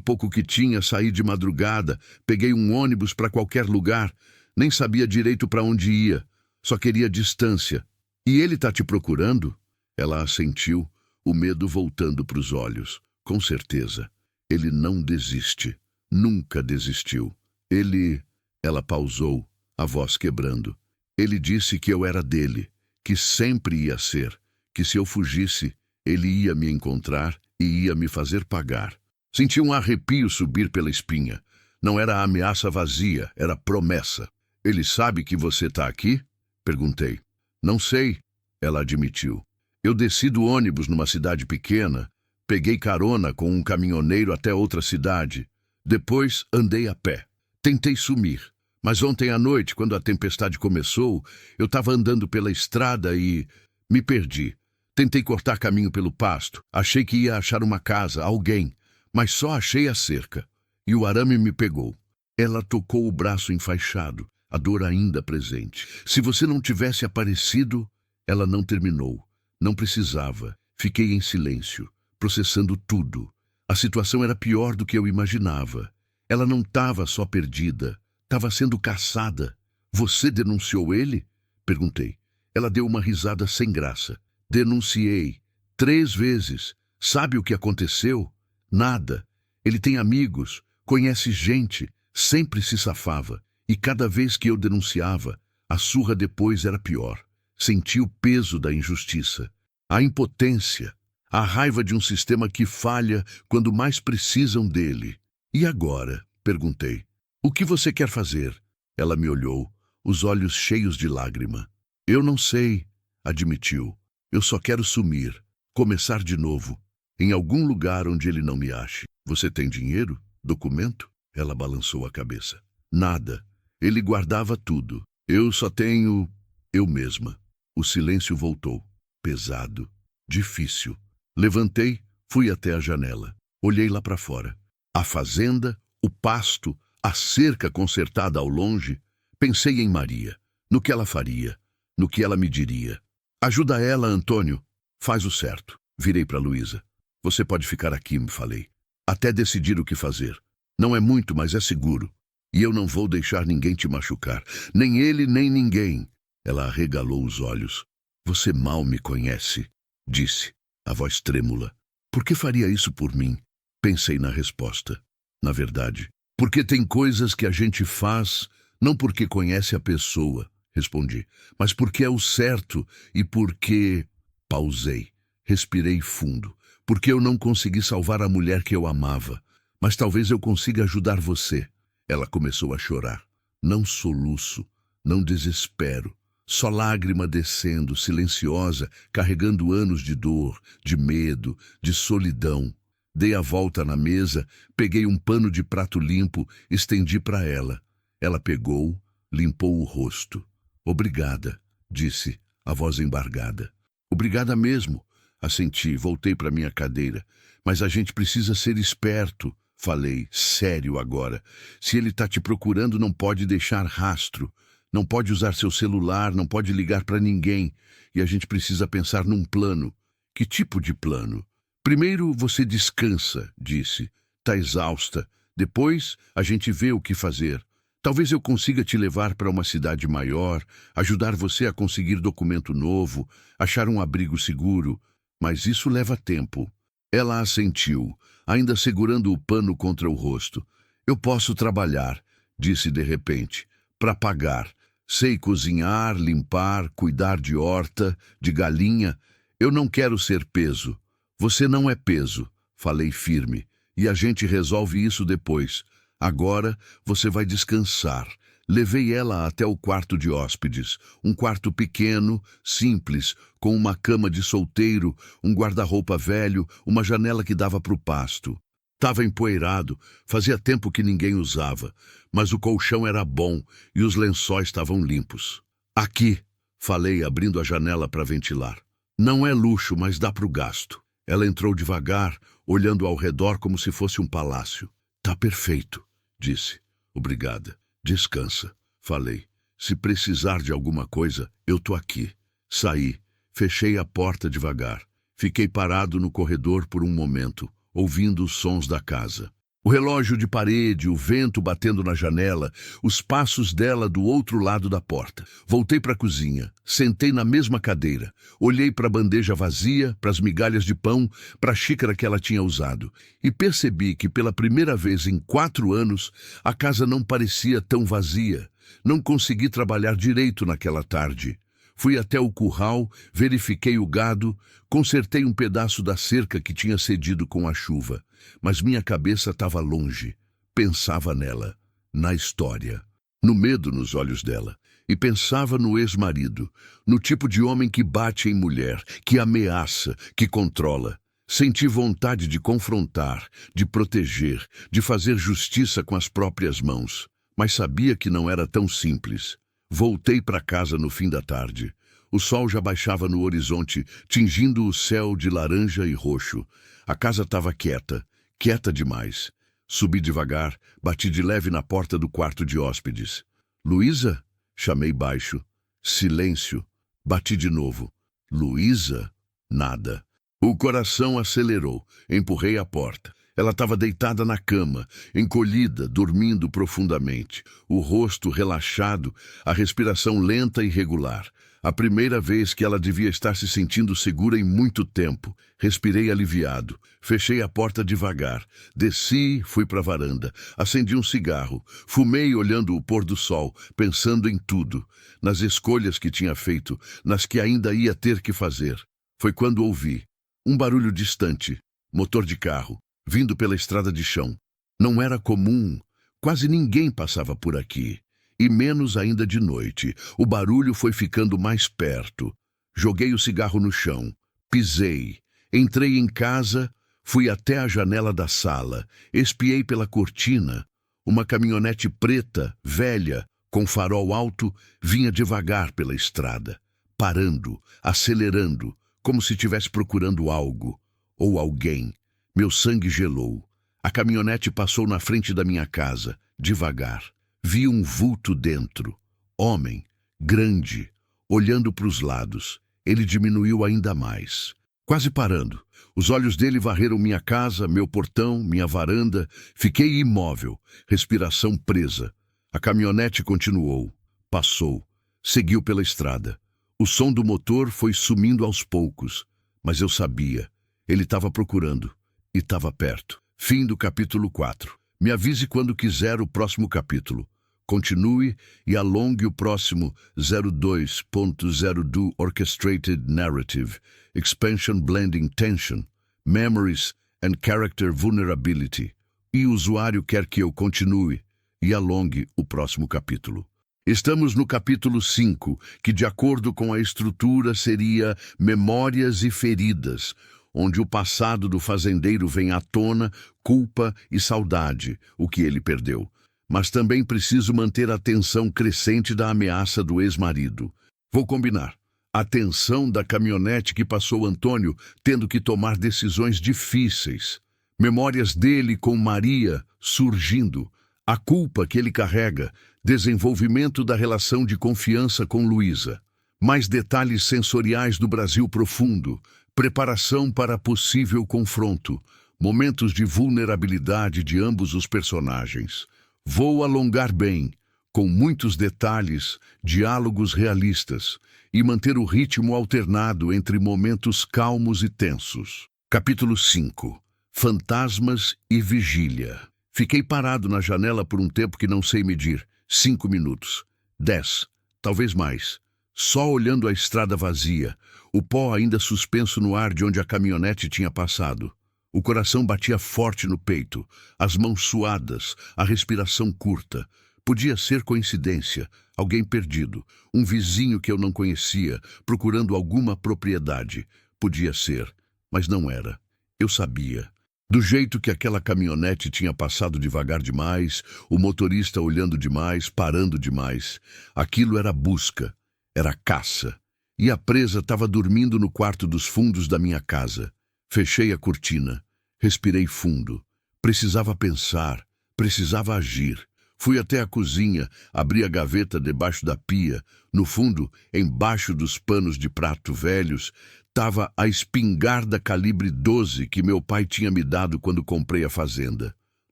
pouco que tinha, saí de madrugada, peguei um ônibus para qualquer lugar. Nem sabia direito para onde ia. Só queria distância. E ele tá te procurando? Ela assentiu, o medo voltando para os olhos. Com certeza. Ele não desiste. Nunca desistiu. Ele... Ela pausou, a voz quebrando. Ele disse que eu era dele, que sempre ia ser, que se eu fugisse, ele ia me encontrar e ia me fazer pagar. Senti um arrepio subir pela espinha. Não era ameaça vazia, era promessa. Ele sabe que você tá aqui? Perguntei. Não sei, ela admitiu. Eu desci do ônibus numa cidade pequena, peguei carona com um caminhoneiro até outra cidade. Depois andei a pé. Tentei sumir. Mas ontem à noite, quando a tempestade começou, eu estava andando pela estrada e me perdi. Tentei cortar caminho pelo pasto. Achei que ia achar uma casa, alguém, mas só achei a cerca. E o arame me pegou. Ela tocou o braço enfaixado, a dor ainda presente. Se você não tivesse aparecido, ela não terminou. Não precisava. Fiquei em silêncio, processando tudo. A situação era pior do que eu imaginava. Ela não estava só perdida. Estava sendo caçada. Você denunciou ele? Perguntei. Ela deu uma risada sem graça. Denunciei. 3 vezes. Sabe o que aconteceu? Nada. Ele tem amigos, conhece gente, sempre se safava. E cada vez que eu denunciava, a surra depois era pior. Senti o peso da injustiça. A impotência. A raiva de um sistema que falha quando mais precisam dele. E agora? Perguntei. O que você quer fazer? Ela me olhou, os olhos cheios de lágrima. Eu não sei, admitiu. Eu só quero sumir, começar de novo, em algum lugar onde ele não me ache. Você tem dinheiro? Documento? Ela balançou a cabeça. Nada. Ele guardava tudo. Eu só tenho... eu mesma. O silêncio voltou. Pesado. Difícil. Levantei, fui até a janela. Olhei lá para fora. A fazenda, o pasto, a cerca consertada ao longe. Pensei em Maria, no que ela faria, no que ela me diria. Ajuda ela, Antônio. Faz o certo. Virei para Luísa. Você pode ficar aqui, me falei. Até decidir o que fazer. Não é muito, mas é seguro. E eu não vou deixar ninguém te machucar. Nem ele, nem ninguém. Ela arregalou os olhos. Você mal me conhece, disse, a voz trêmula. Por que faria isso por mim? Pensei na resposta. Na verdade, porque tem coisas que a gente faz, não porque conhece a pessoa, respondi, mas porque é o certo e porque... Pausei, respirei fundo, porque eu não consegui salvar a mulher que eu amava, mas talvez eu consiga ajudar você. Ela começou a chorar. Não soluço, não desespero, só lágrima descendo, silenciosa, carregando anos de dor, de medo, de solidão. Dei a volta na mesa, peguei um pano de prato limpo, estendi para ela. Ela pegou, limpou o rosto. Obrigada, disse, a voz embargada. Obrigada mesmo, assenti, voltei para minha cadeira. Mas a gente precisa ser esperto, falei, sério agora. Se ele tá te procurando, não pode deixar rastro. Não pode usar seu celular, não pode ligar para ninguém. E a gente precisa pensar num plano. Que tipo de plano? Primeiro você descansa, disse. Tá exausta. Depois a gente vê o que fazer. Talvez eu consiga te levar para uma cidade maior, ajudar você a conseguir documento novo, achar um abrigo seguro. Mas isso leva tempo. Ela assentiu, ainda segurando o pano contra o rosto. Eu posso trabalhar, disse de repente, para pagar. Sei cozinhar, limpar, cuidar de horta, de galinha. Eu não quero ser peso. Você não é peso, falei firme, e a gente resolve isso depois. Agora você vai descansar. Levei ela até o quarto de hóspedes, um quarto pequeno, simples, com uma cama de solteiro, um guarda-roupa velho, uma janela que dava para o pasto. Estava empoeirado, fazia tempo que ninguém usava, mas o colchão era bom e os lençóis estavam limpos. Aqui, falei, abrindo a janela para ventilar. Não é luxo, mas dá para o gasto. Ela entrou devagar, olhando ao redor como se fosse um palácio. Tá perfeito, disse. Obrigada. Descansa, falei. Se precisar de alguma coisa, eu tô aqui. Saí. Fechei a porta devagar. Fiquei parado no corredor por um momento, ouvindo os sons da casa. O relógio de parede, o vento batendo na janela, os passos dela do outro lado da porta. Voltei para a cozinha, sentei na mesma cadeira, olhei para a bandeja vazia, para as migalhas de pão, para a xícara que ela tinha usado, e percebi que pela primeira vez em 4 anos, a casa não parecia tão vazia. Não consegui trabalhar direito naquela tarde. Fui até o curral, verifiquei o gado, consertei um pedaço da cerca que tinha cedido com a chuva. Mas minha cabeça estava longe. Pensava nela, na história, no medo nos olhos dela. E pensava no ex-marido, no tipo de homem que bate em mulher, que ameaça, que controla. Senti vontade de confrontar, de proteger, de fazer justiça com as próprias mãos. Mas sabia que não era tão simples. Voltei para casa no fim da tarde. O sol já baixava no horizonte, tingindo o céu de laranja e roxo. A casa estava quieta, quieta demais. Subi devagar, bati de leve na porta do quarto de hóspedes. Luísa? Chamei baixo. Silêncio. Bati de novo. Luísa? Nada. O coração acelerou. Empurrei a porta. Ela estava deitada na cama, encolhida, dormindo profundamente. O rosto relaxado, a respiração lenta e regular. A primeira vez que ela devia estar se sentindo segura em muito tempo. Respirei aliviado. Fechei a porta devagar. Desci, fui para a varanda. Acendi um cigarro. Fumei olhando o pôr do sol, pensando em tudo. Nas escolhas que tinha feito, nas que ainda ia ter que fazer. Foi quando ouvi um barulho distante. Motor de carro. Vindo pela estrada de chão. Não era comum, quase ninguém passava por aqui, e menos ainda de noite. O barulho foi ficando mais perto. Joguei o cigarro no chão, pisei, entrei em casa, fui até a janela da sala, espiei pela cortina. Uma caminhonete preta, velha, com farol alto, vinha devagar pela estrada, parando, acelerando, como se estivesse procurando algo, ou alguém. Meu sangue gelou. A caminhonete passou na frente da minha casa, devagar. Vi um vulto dentro. Homem, grande, olhando para os lados. Ele diminuiu ainda mais. Quase parando. Os olhos dele varreram minha casa, meu portão, minha varanda. Fiquei imóvel, respiração presa. A caminhonete continuou. Passou. Seguiu pela estrada. O som do motor foi sumindo aos poucos. Mas eu sabia. Ele estava procurando. E estava perto. Fim do capítulo 4. Me avise quando quiser o próximo capítulo. Continue e alongue o próximo 02.02 Orchestrated Narrative, Expansion Blending Tension, Memories and Character Vulnerability. E o usuário quer que eu continue e alongue o próximo capítulo. Estamos no capítulo 5, que de acordo com a estrutura seria Memórias e Feridas, onde o passado do fazendeiro vem à tona, culpa e saudade, o que ele perdeu. Mas também preciso manter a tensão crescente da ameaça do ex-marido. Vou combinar. A tensão da caminhonete que passou Antônio tendo que tomar decisões difíceis. Memórias dele com Maria surgindo. A culpa que ele carrega. Desenvolvimento da relação de confiança com Luísa. Mais detalhes sensoriais do Brasil profundo. Preparação para possível confronto, momentos de vulnerabilidade de ambos os personagens. Vou alongar bem, com muitos detalhes, diálogos realistas, e manter o ritmo alternado entre momentos calmos e tensos. Capítulo 5. Fantasmas e Vigília. Fiquei parado na janela por um tempo que não sei medir. 5 minutos. 10. Talvez mais. Só olhando a estrada vazia, o pó ainda suspenso no ar de onde a caminhonete tinha passado. O coração batia forte no peito, as mãos suadas, a respiração curta. Podia ser coincidência, alguém perdido, um vizinho que eu não conhecia, procurando alguma propriedade. Podia ser, mas não era. Eu sabia. Do jeito que aquela caminhonete tinha passado devagar demais, o motorista olhando demais, parando demais. Aquilo era busca. Era caça. E a presa estava dormindo no quarto dos fundos da minha casa. Fechei a cortina. Respirei fundo. Precisava pensar. Precisava agir. Fui até a cozinha, abri a gaveta debaixo da pia. No fundo, embaixo dos panos de prato velhos, estava a espingarda calibre 12 que meu pai tinha me dado quando comprei a fazenda.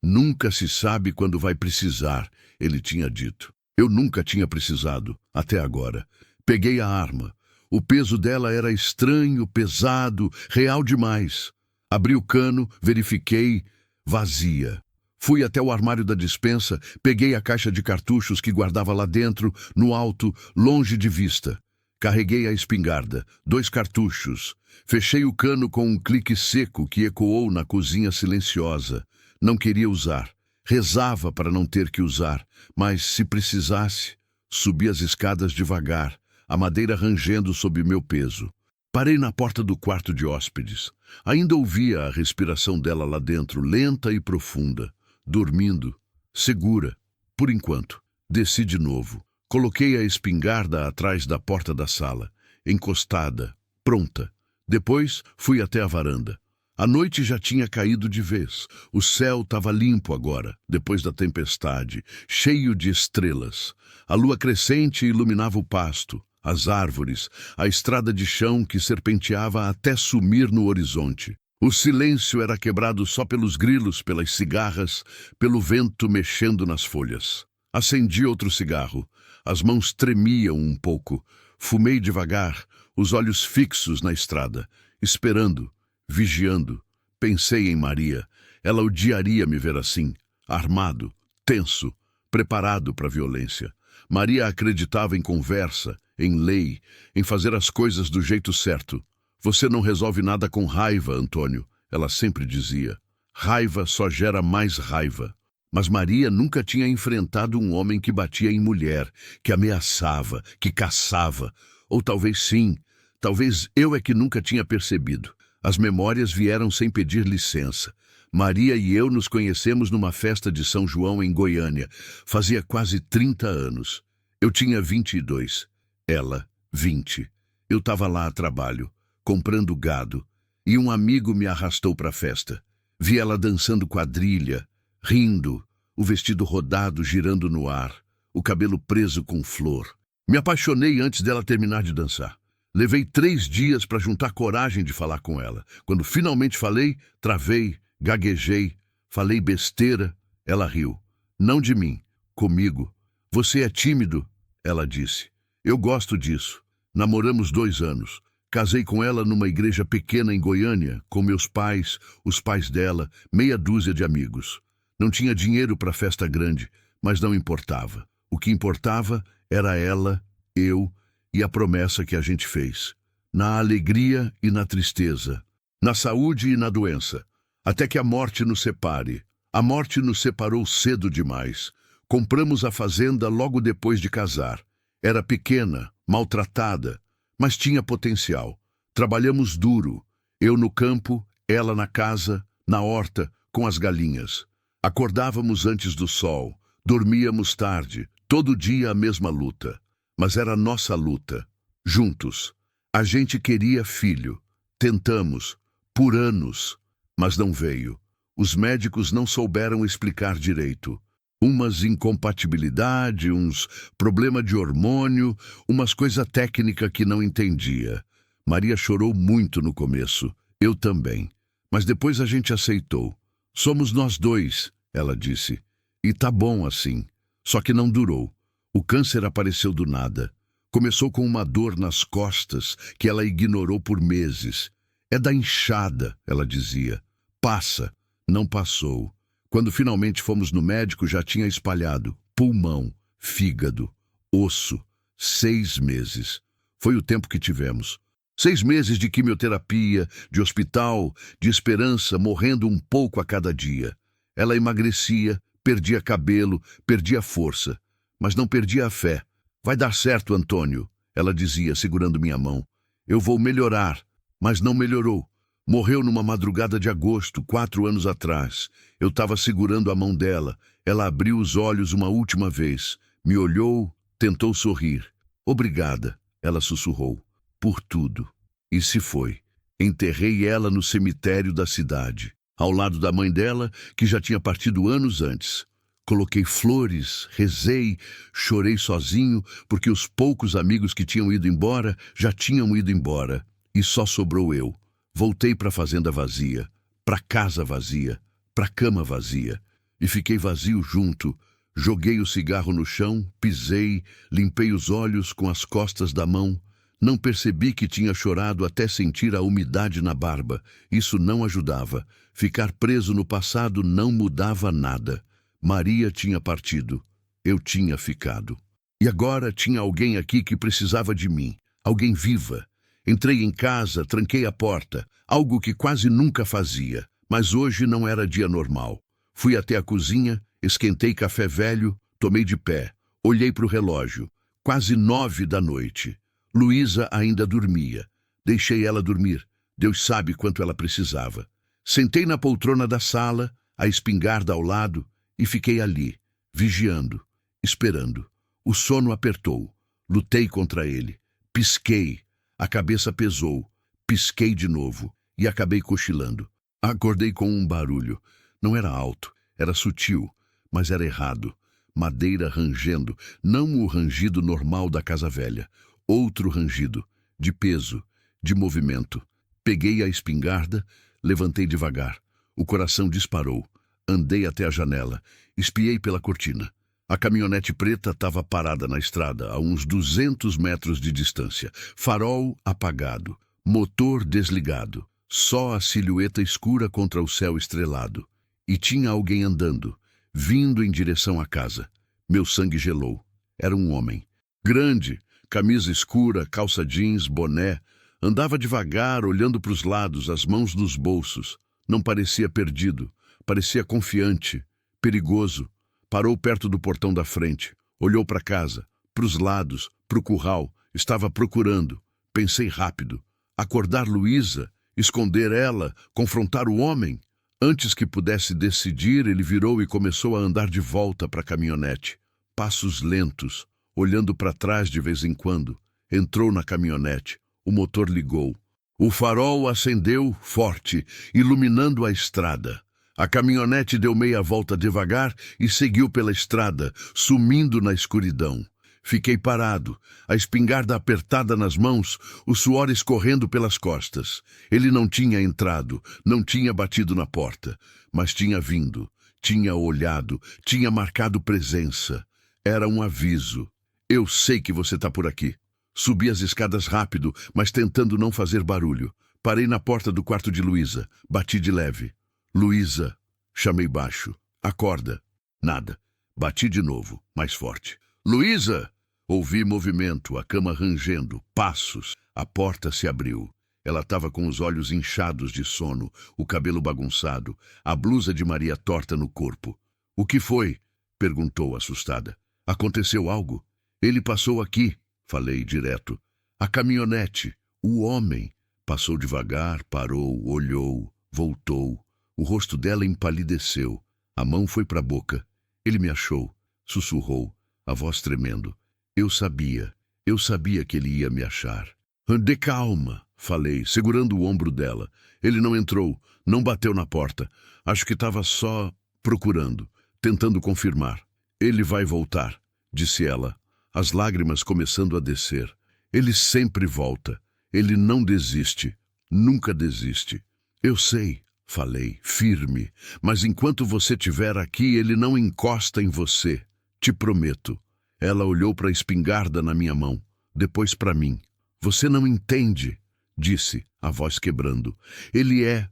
Nunca se sabe quando vai precisar, ele tinha dito. Eu nunca tinha precisado, até agora. Peguei a arma. O peso dela era estranho, pesado, real demais. Abri o cano, verifiquei, vazia. Fui até o armário da despensa, peguei a caixa de cartuchos que guardava lá dentro, no alto, longe de vista. Carreguei a espingarda, 2 cartuchos. Fechei o cano com um clique seco que ecoou na cozinha silenciosa. Não queria usar. Rezava para não ter que usar, mas, se precisasse, subi as escadas devagar, a madeira rangendo sob meu peso. Parei na porta do quarto de hóspedes. Ainda ouvia a respiração dela lá dentro, lenta e profunda. Dormindo, segura, por enquanto. Desci de novo. Coloquei a espingarda atrás da porta da sala, encostada, pronta. Depois fui até a varanda. A noite já tinha caído de vez. O céu estava limpo agora, depois da tempestade, cheio de estrelas. A lua crescente iluminava o pasto, as árvores, a estrada de chão que serpenteava até sumir no horizonte. O silêncio era quebrado só pelos grilos, pelas cigarras, pelo vento mexendo nas folhas. Acendi outro cigarro. As mãos tremiam um pouco. Fumei devagar, os olhos fixos na estrada, esperando, vigiando. Pensei em Maria. Ela odiaria me ver assim, armado, tenso, preparado para a violência. Maria acreditava em conversa, em lei, em fazer as coisas do jeito certo. Você não resolve nada com raiva, Antônio, ela sempre dizia. Raiva só gera mais raiva. Mas Maria nunca tinha enfrentado um homem que batia em mulher, que ameaçava, que caçava. Ou talvez sim, talvez eu é que nunca tinha percebido. As memórias vieram sem pedir licença. Maria e eu nos conhecemos numa festa de São João em Goiânia. Fazia quase 30 anos. Eu tinha 22. Ela, 20. Eu estava lá a trabalho, comprando gado, e um amigo me arrastou para a festa. Vi ela dançando quadrilha, rindo, o vestido rodado girando no ar, o cabelo preso com flor. Me apaixonei antes dela terminar de dançar. Levei 3 dias para juntar coragem de falar com ela. Quando finalmente falei, travei, gaguejei, falei besteira. Ela riu. Não de mim, comigo. Você é tímido, ela disse. Eu gosto disso. Namoramos 2 anos. Casei com ela numa igreja pequena em Goiânia, com meus pais, os pais dela, meia dúzia de amigos. Não tinha dinheiro para festa grande, mas não importava. O que importava era ela, eu e a promessa que a gente fez. Na alegria e na tristeza, na saúde e na doença, até que a morte nos separe. A morte nos separou cedo demais. Compramos a fazenda logo depois de casar. Era pequena, maltratada, mas tinha potencial. Trabalhamos duro. Eu no campo, ela na casa, na horta, com as galinhas. Acordávamos antes do sol, dormíamos tarde, todo dia a mesma luta. Mas era nossa luta, juntos. A gente queria filho. Tentamos, por anos, mas não veio. Os médicos não souberam explicar direito. Umas incompatibilidade, uns problema de hormônio, umas coisa técnica que não entendia. Maria chorou muito no começo, eu também. Mas depois a gente aceitou. Somos nós 2, ela disse. E tá bom assim. Só que não durou. O câncer apareceu do nada. Começou com uma dor nas costas que ela ignorou por meses. É da inchada, ela dizia. Passa. Não passou. Quando finalmente fomos no médico, já tinha espalhado pulmão, fígado, osso. 6 meses. Foi o tempo que tivemos. 6 meses de quimioterapia, de hospital, de esperança, morrendo um pouco a cada dia. Ela emagrecia, perdia cabelo, perdia força, mas não perdia a fé. Vai dar certo, Antônio, ela dizia, segurando minha mão. Eu vou melhorar, mas não melhorou. Morreu numa madrugada de agosto, 4 anos atrás. Eu estava segurando a mão dela. Ela abriu os olhos uma última vez. Me olhou, tentou sorrir. Obrigada, ela sussurrou, por tudo. E se foi. Enterrei ela no cemitério da cidade, ao lado da mãe dela, que já tinha partido anos antes. Coloquei flores, rezei, chorei sozinho, porque os poucos amigos que tinham ido embora já tinham ido embora, e só sobrou eu. Voltei para a fazenda vazia, para a casa vazia, para a cama vazia, e fiquei vazio junto. Joguei o cigarro no chão, pisei, limpei os olhos com as costas da mão. Não percebi que tinha chorado até sentir a umidade na barba. Isso não ajudava. Ficar preso no passado não mudava nada. Maria tinha partido. Eu tinha ficado. E agora tinha alguém aqui que precisava de mim. Alguém viva. Entrei em casa, tranquei a porta. Algo que quase nunca fazia. Mas hoje não era dia normal. Fui até a cozinha, esquentei café velho, tomei de pé. Olhei para o relógio. Quase 9 da noite. Luísa ainda dormia. Deixei ela dormir. Deus sabe quanto ela precisava. Sentei na poltrona da sala, a espingarda ao lado, e fiquei ali, vigiando, esperando. O sono apertou. Lutei contra ele. Pisquei. A cabeça pesou. Pisquei de novo e acabei cochilando. Acordei com um barulho. Não era alto, era sutil, mas era errado. Madeira rangendo, não o rangido normal da casa velha. Outro rangido, de peso, de movimento. Peguei a espingarda, levantei devagar. O coração disparou. Andei até a janela, espiei pela cortina. A caminhonete preta estava parada na estrada, a uns 200 metros de distância. Farol apagado, motor desligado. Só a silhueta escura contra o céu estrelado. E tinha alguém andando, vindo em direção à casa. Meu sangue gelou. Era um homem. Grande, camisa escura, calça jeans, boné. Andava devagar, olhando para os lados, as mãos nos bolsos. Não parecia perdido. Parecia confiante, perigoso. Parou perto do portão da frente. Olhou para casa, para os lados, para o curral. Estava procurando. Pensei rápido. Acordar Luísa, esconder ela, confrontar o homem. Antes que pudesse decidir, ele virou e começou a andar de volta para a caminhonete. Passos lentos, olhando para trás de vez em quando. Entrou na caminhonete. O motor ligou. O farol acendeu forte, iluminando a estrada. A caminhonete deu meia volta devagar e seguiu pela estrada, sumindo na escuridão. Fiquei parado, a espingarda apertada nas mãos, o suor escorrendo pelas costas. Ele não tinha entrado, não tinha batido na porta, mas tinha vindo, tinha olhado, tinha marcado presença. Era um aviso. Eu sei que você está por aqui. Subi as escadas rápido, mas tentando não fazer barulho. Parei na porta do quarto de Luísa, bati de leve. Luísa, chamei baixo. Acorda. Nada. Bati de novo, mais forte. Luísa! Ouvi movimento, a cama rangendo, passos. A porta se abriu. Ela estava com os olhos inchados de sono, o cabelo bagunçado, a blusa de Maria torta no corpo. O que foi? Perguntou, assustada. Aconteceu algo? Ele passou aqui, falei direto. A caminhonete, o homem. Passou devagar, parou, olhou, voltou. O rosto dela empalideceu. A mão foi para a boca. Ele me achou. Sussurrou, a voz tremendo. Eu sabia que ele ia me achar. De calma, falei, segurando o ombro dela. Ele não entrou, não bateu na porta. Acho que estava só procurando, tentando confirmar. Ele vai voltar, disse ela, as lágrimas começando a descer. Ele sempre volta. Ele não desiste, nunca desiste. Eu sei, falei, firme, mas enquanto você estiver aqui, ele não encosta em você. Te prometo. Ela olhou para a espingarda na minha mão, depois para mim. Você não entende, disse, a voz quebrando. Ele é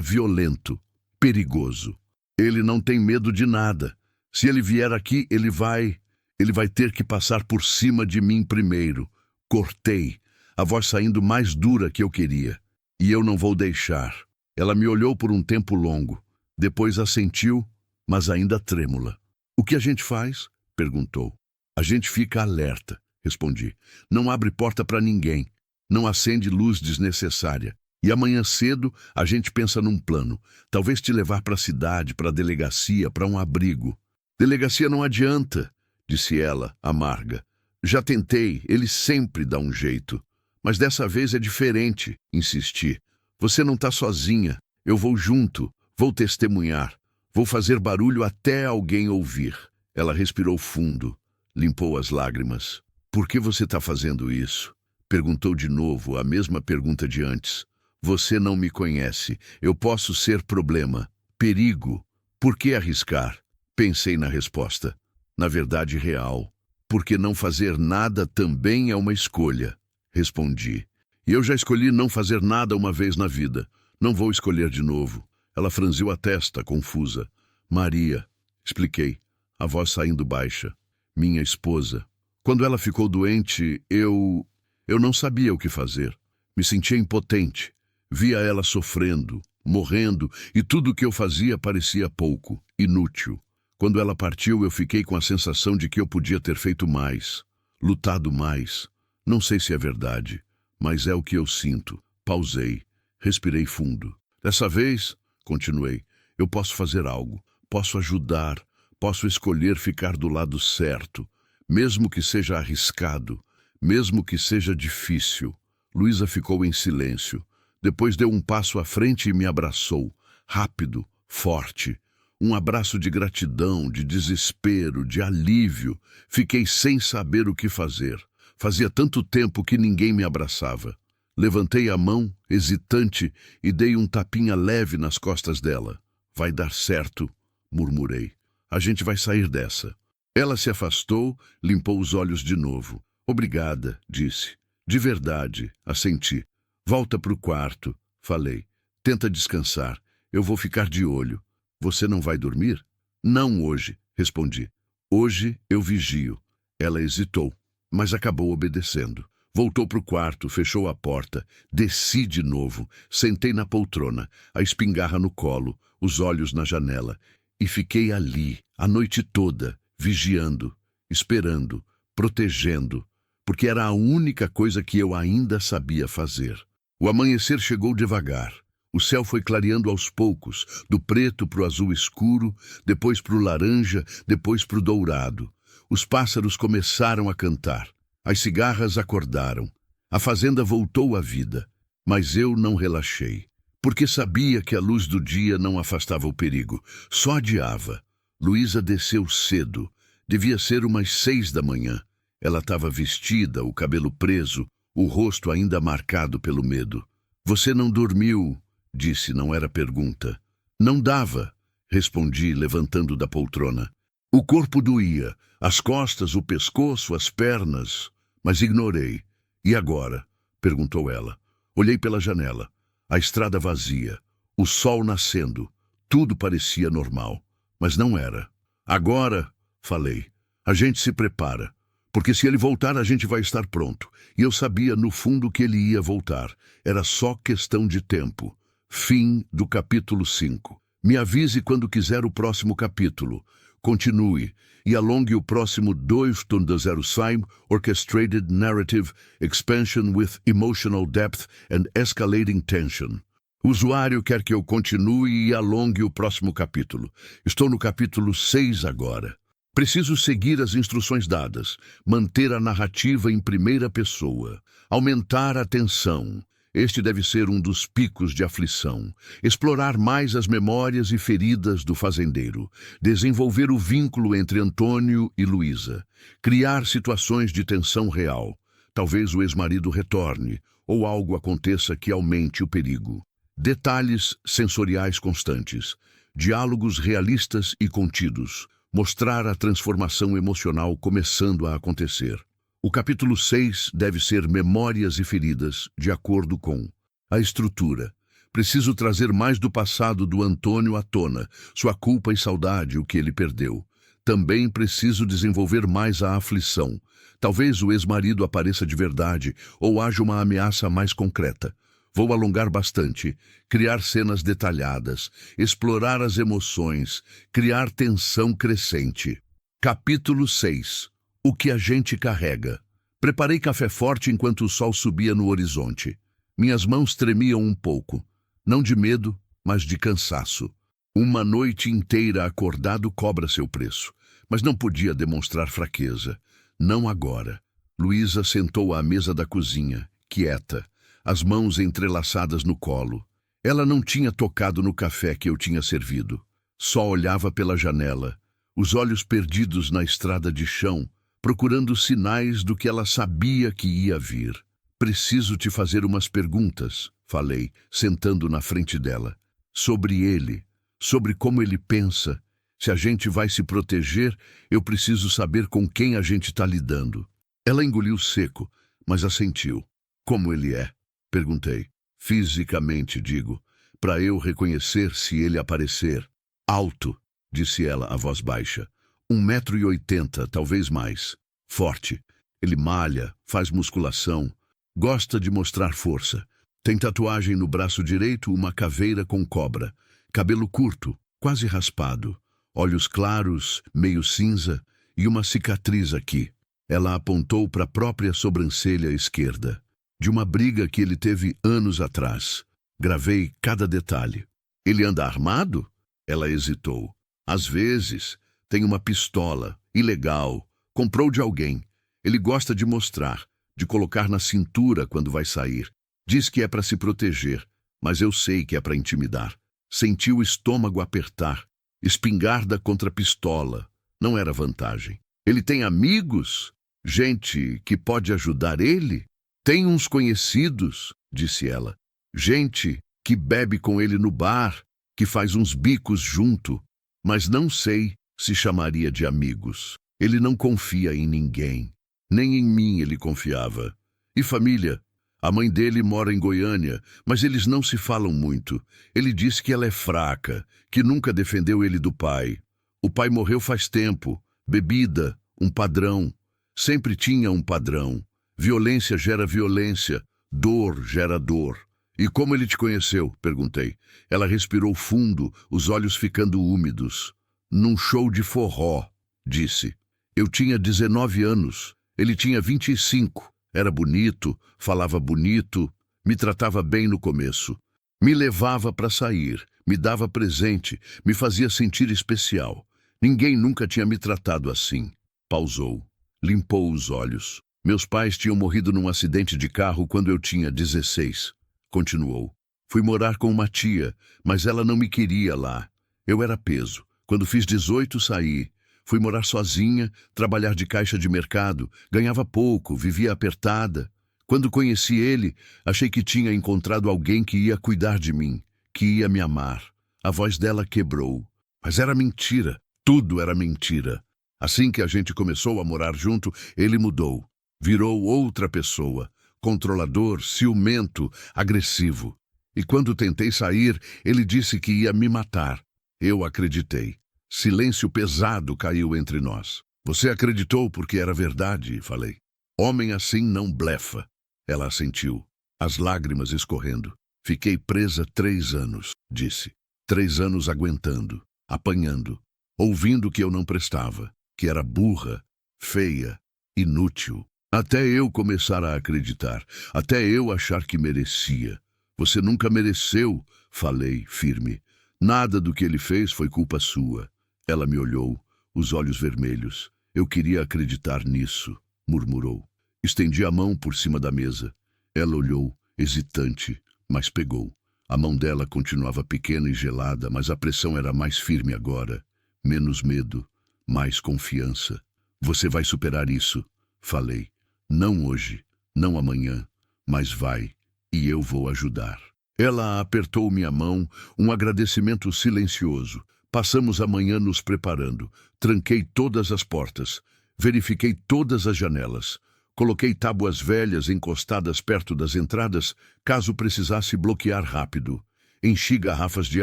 violento, perigoso. Ele não tem medo de nada. Se ele vier aqui, ele vai ter que passar por cima de mim primeiro. Cortei, a voz saindo mais dura que eu queria. E eu não vou deixar. Ela me olhou por um tempo longo. Depois assentiu, mas ainda trêmula. O que a gente faz? Perguntou. A gente fica alerta, respondi. Não abre porta para ninguém. Não acende luz desnecessária. E amanhã cedo a gente pensa num plano. Talvez te levar para a cidade, para a delegacia, para um abrigo. Delegacia não adianta, disse ela, amarga. Já tentei, ele sempre dá um jeito. Mas dessa vez é diferente, insisti. Você não está sozinha. Eu vou junto, vou testemunhar. Vou fazer barulho até alguém ouvir. Ela respirou fundo, limpou as lágrimas. Por que você está fazendo isso? Perguntou de novo, a mesma pergunta de antes. Você não me conhece. Eu posso ser problema, perigo. Por que arriscar? Pensei na resposta. Na verdade, real. Porque não fazer nada também é uma escolha. Respondi. E eu já escolhi não fazer nada uma vez na vida. Não vou escolher de novo. Ela franziu a testa, confusa. Maria, expliquei, a voz saindo baixa. Minha esposa. Quando ela ficou doente, eu não sabia o que fazer. Me sentia impotente. Via ela sofrendo, morrendo, e tudo o que eu fazia parecia pouco, inútil. Quando ela partiu, eu fiquei com a sensação de que eu podia ter feito mais, lutado mais. Não sei se é verdade, mas é o que eu sinto. Pausei, respirei fundo. Dessa vez, continuei, eu posso fazer algo, posso ajudar, posso escolher ficar do lado certo, mesmo que seja arriscado, mesmo que seja difícil. Luísa ficou em silêncio. Depois deu um passo à frente e me abraçou, rápido, forte. Um abraço de gratidão, de desespero, de alívio. Fiquei sem saber o que fazer. Fazia tanto tempo que ninguém me abraçava. Levantei a mão, hesitante, e dei um tapinha leve nas costas dela. Vai dar certo, murmurei. A gente vai sair dessa. Ela se afastou, limpou os olhos de novo. Obrigada, disse. De verdade, assenti. Volta para o quarto, falei. Tenta descansar. Eu vou ficar de olho. Você não vai dormir? Não hoje, respondi. Hoje eu vigio. Ela hesitou, mas acabou obedecendo. Voltou para o quarto, fechou a porta. Desci de novo. Sentei na poltrona, a espingarra no colo, os olhos na janela. E fiquei ali, a noite toda, vigiando, esperando, protegendo, porque era a única coisa que eu ainda sabia fazer. O amanhecer chegou devagar. O céu foi clareando aos poucos, do preto para o azul escuro, depois para o laranja, depois para o dourado. Os pássaros começaram a cantar. As cigarras acordaram. A fazenda voltou à vida. Mas eu não relaxei, porque sabia que a luz do dia não afastava o perigo, só adiava. Luísa desceu cedo. Devia ser umas 6 da manhã. Ela estava vestida, o cabelo preso, o rosto ainda marcado pelo medo. Você não dormiu, disse, não era pergunta. Não dava, respondi, levantando da poltrona. O corpo doía, as costas, o pescoço, as pernas, mas ignorei. E agora? Perguntou ela. Olhei pela janela. A estrada vazia, o sol nascendo. Tudo parecia normal, mas não era. Agora, falei, a gente se prepara. Porque se ele voltar, a gente vai estar pronto. E eu sabia, no fundo, que ele ia voltar. Era só questão de tempo. Fim do capítulo 5. Me avise quando quiser o próximo capítulo. Continue e alongue o próximo 2.05 Orchestrated Narrative Expansion with Emotional Depth and Escalating Tension. O usuário quer que eu continue e alongue o próximo capítulo. Estou no capítulo 6 agora. Preciso seguir as instruções dadas, manter a narrativa em primeira pessoa, aumentar a tensão. Este deve ser um dos picos de aflição. Explorar mais as memórias e feridas do fazendeiro. Desenvolver o vínculo entre Antônio e Luísa. Criar situações de tensão real. Talvez o ex-marido retorne, ou algo aconteça que aumente o perigo. Detalhes sensoriais constantes. Diálogos realistas e contidos. Mostrar a transformação emocional começando a acontecer. O capítulo 6 deve ser Memórias e Feridas, de acordo com a estrutura. Preciso trazer mais do passado do Antônio à tona, sua culpa e saudade, o que ele perdeu. Também preciso desenvolver mais a aflição. Talvez o ex-marido apareça de verdade, ou haja uma ameaça mais concreta. Vou alongar bastante, criar cenas detalhadas, explorar as emoções, criar tensão crescente. Capítulo 6. O que a gente carrega. Preparei café forte enquanto o sol subia no horizonte. Minhas mãos tremiam um pouco, não de medo, mas de cansaço. Uma noite inteira acordado cobra seu preço, mas não podia demonstrar fraqueza. Não agora. Luísa sentou à mesa da cozinha, quieta, as mãos entrelaçadas no colo. Ela não tinha tocado no café que eu tinha servido. Só olhava pela janela, os olhos perdidos na estrada de chão, procurando sinais do que ela sabia que ia vir. Preciso te fazer umas perguntas, falei, sentando na frente dela. Sobre ele, sobre como ele pensa. Se a gente vai se proteger, eu preciso saber com quem a gente está lidando. Ela engoliu seco, mas assentiu. Como ele é? Perguntei. Fisicamente, digo, para eu reconhecer se ele aparecer. Alto, disse ela a voz baixa. 1,80 m, talvez mais. Forte. Ele malha, faz musculação. Gosta de mostrar força. Tem tatuagem no braço direito, uma caveira com cobra. Cabelo curto, quase raspado. Olhos claros, meio cinza, e uma cicatriz aqui. Ela apontou para a própria sobrancelha esquerda. De uma briga que ele teve anos atrás. Gravei cada detalhe. Ele anda armado? Ela hesitou. Às vezes, tem uma pistola, ilegal. Comprou de alguém. Ele gosta de mostrar, de colocar na cintura quando vai sair. Diz que é para se proteger, mas eu sei que é para intimidar. Senti o estômago apertar. Espingarda contra pistola. Não era vantagem. Ele tem amigos? Gente que pode ajudar ele? Tem uns conhecidos, disse ela. Gente que bebe com ele no bar, que faz uns bicos junto. Mas não sei se chamaria de amigos. Ele não confia em ninguém. Nem em mim ele confiava. E família? A mãe dele mora em Goiânia, mas eles não se falam muito. Ele disse que ela é fraca, que nunca defendeu ele do pai. O pai morreu faz tempo. Bebida, um padrão. Sempre tinha um padrão. Violência gera violência. Dor gera dor. E como ele te conheceu? Perguntei. Ela respirou fundo, os olhos ficando úmidos. Num show de forró, disse. Eu tinha 19 anos. Ele tinha 25. Era bonito, falava bonito, me tratava bem no começo. Me levava para sair, me dava presente, me fazia sentir especial. Ninguém nunca tinha me tratado assim. Pausou, limpou os olhos. Meus pais tinham morrido num acidente de carro quando eu tinha 16. Continuou. Fui morar com uma tia, mas ela não me queria lá. Eu era peso. Quando fiz 18, saí. Fui morar sozinha, trabalhar de caixa de mercado, ganhava pouco, vivia apertada. Quando conheci ele, achei que tinha encontrado alguém que ia cuidar de mim, que ia me amar. A voz dela quebrou. Mas era mentira, tudo era mentira. Assim que a gente começou a morar junto, ele mudou. Virou outra pessoa, controlador, ciumento, agressivo. E quando tentei sair, ele disse que ia me matar. Eu acreditei. Silêncio pesado caiu entre nós. Você acreditou porque era verdade, falei. Homem assim não blefa. Ela assentiu, as lágrimas escorrendo. Fiquei presa 3 anos, disse. 3 anos aguentando, apanhando, ouvindo que eu não prestava, que era burra, feia, inútil. Até eu começar a acreditar, até eu achar que merecia. Você nunca mereceu, falei, firme. Nada do que ele fez foi culpa sua. Ela me olhou, os olhos vermelhos. Eu queria acreditar nisso, murmurou. Estendi a mão por cima da mesa. Ela olhou, hesitante, mas pegou. A mão dela continuava pequena e gelada, mas a pressão era mais firme agora. Menos medo, mais confiança. Você vai superar isso, falei. Não hoje, não amanhã, mas vai, e eu vou ajudar. Ela apertou minha mão, um agradecimento silencioso. Passamos a manhã nos preparando. Tranquei todas as portas. Verifiquei todas as janelas. Coloquei tábuas velhas encostadas perto das entradas, caso precisasse bloquear rápido. Enchi garrafas de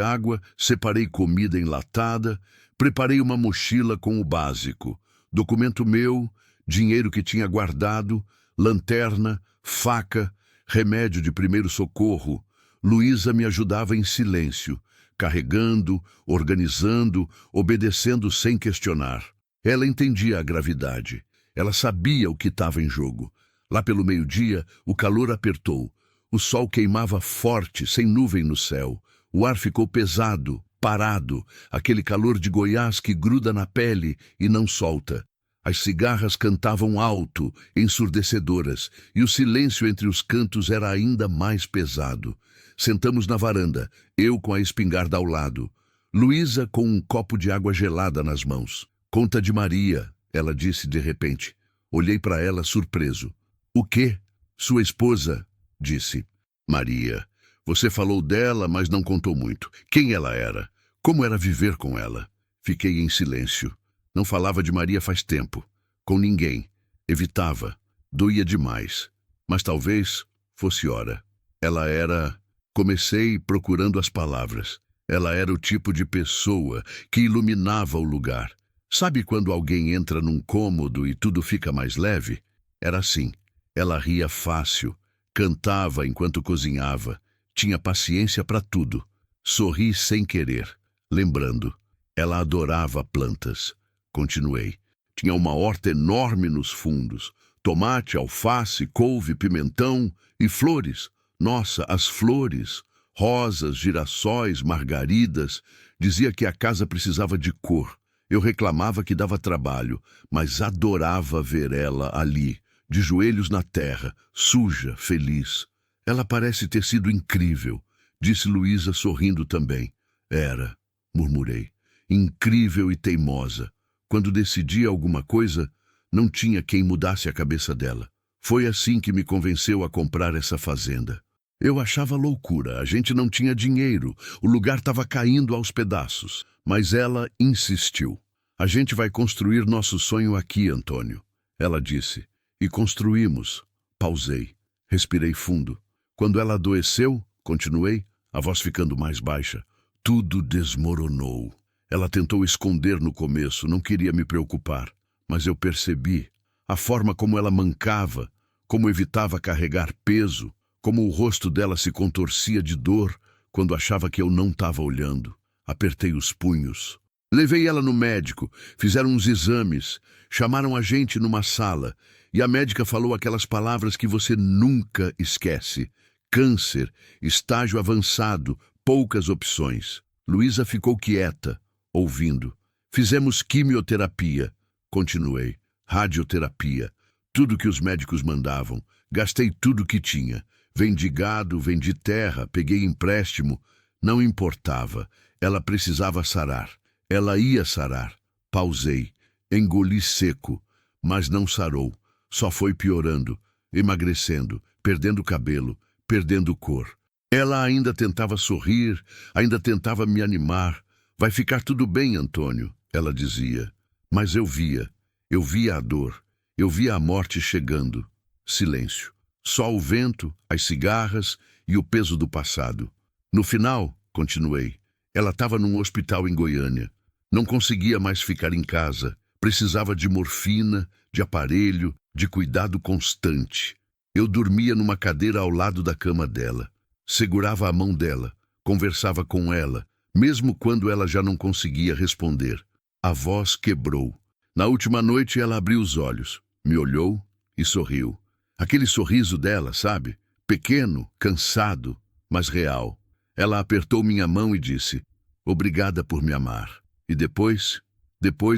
água, separei comida enlatada, preparei uma mochila com o básico. Documento meu, dinheiro que tinha guardado, lanterna, faca, remédio de primeiro socorro. Luísa me ajudava em silêncio, carregando, organizando, obedecendo sem questionar. Ela entendia a gravidade. Ela sabia o que estava em jogo. Lá pelo meio-dia, o calor apertou. O sol queimava forte, sem nuvem no céu. O ar ficou pesado, parado, aquele calor de Goiás que gruda na pele e não solta. As cigarras cantavam alto, ensurdecedoras, e o silêncio entre os cantos era ainda mais pesado. Sentamos na varanda, eu com a espingarda ao lado. Luísa com um copo de água gelada nas mãos. Conta de Maria, ela disse de repente. Olhei para ela surpreso. O quê? Sua esposa, disse. Maria. Você falou dela, mas não contou muito. Quem ela era? Como era viver com ela? Fiquei em silêncio. Não falava de Maria faz tempo. Com ninguém. Evitava. Doía demais. Mas talvez fosse hora. Ela era... Comecei procurando as palavras. Ela era o tipo de pessoa que iluminava o lugar. Sabe quando alguém entra num cômodo e tudo fica mais leve? Era assim. Ela ria fácil, cantava enquanto cozinhava, tinha paciência para tudo. Sorri sem querer, lembrando. Ela adorava plantas. Continuei. Tinha uma horta enorme nos fundos. Tomate, alface, couve, pimentão e flores. Nossa, as flores! Rosas, girassóis, margaridas. Dizia que a casa precisava de cor. Eu reclamava que dava trabalho, mas adorava ver ela ali, de joelhos na terra, suja, feliz. Ela parece ter sido incrível, disse Luísa sorrindo também. Era, murmurei, incrível e teimosa. Quando decidia alguma coisa, não tinha quem mudasse a cabeça dela. Foi assim que me convenceu a comprar essa fazenda. Eu achava loucura, a gente não tinha dinheiro, o lugar estava caindo aos pedaços. Mas ela insistiu. A gente vai construir nosso sonho aqui, Antônio. Ela disse. E construímos. Pausei. Respirei fundo. Quando ela adoeceu, continuei, a voz ficando mais baixa. Tudo desmoronou. Ela tentou esconder no começo, não queria me preocupar. Mas eu percebi. A forma como ela mancava, como evitava carregar peso, como o rosto dela se contorcia de dor quando achava que eu não estava olhando. Apertei os punhos. Levei ela no médico, fizeram uns exames, chamaram a gente numa sala e a médica falou aquelas palavras que você nunca esquece. Câncer, estágio avançado, poucas opções. Luísa ficou quieta, ouvindo. Fizemos quimioterapia. Continuei. Radioterapia. Tudo que os médicos mandavam. Gastei tudo que tinha. Vendi gado, vendi terra, peguei empréstimo. Não importava. Ela precisava sarar. Ela ia sarar. Pausei. Engoli seco. Mas não sarou. Só foi piorando. Emagrecendo. Perdendo cabelo. Perdendo cor. Ela ainda tentava sorrir. Ainda tentava me animar. Vai ficar tudo bem, Antônio. Ela dizia. Mas eu via. Eu via a dor. Eu via a morte chegando. Silêncio. Só o vento, as cigarras e o peso do passado. No final, continuei, ela estava num hospital em Goiânia. Não conseguia mais ficar em casa. Precisava de morfina, de aparelho, de cuidado constante. Eu dormia numa cadeira ao lado da cama dela. Segurava a mão dela, conversava com ela, mesmo quando ela já não conseguia responder. A voz quebrou. Na última noite ela abriu os olhos, me olhou e sorriu. Aquele sorriso dela, sabe? Pequeno, cansado, mas real. Ela apertou minha mão e disse, obrigada por me amar. E depois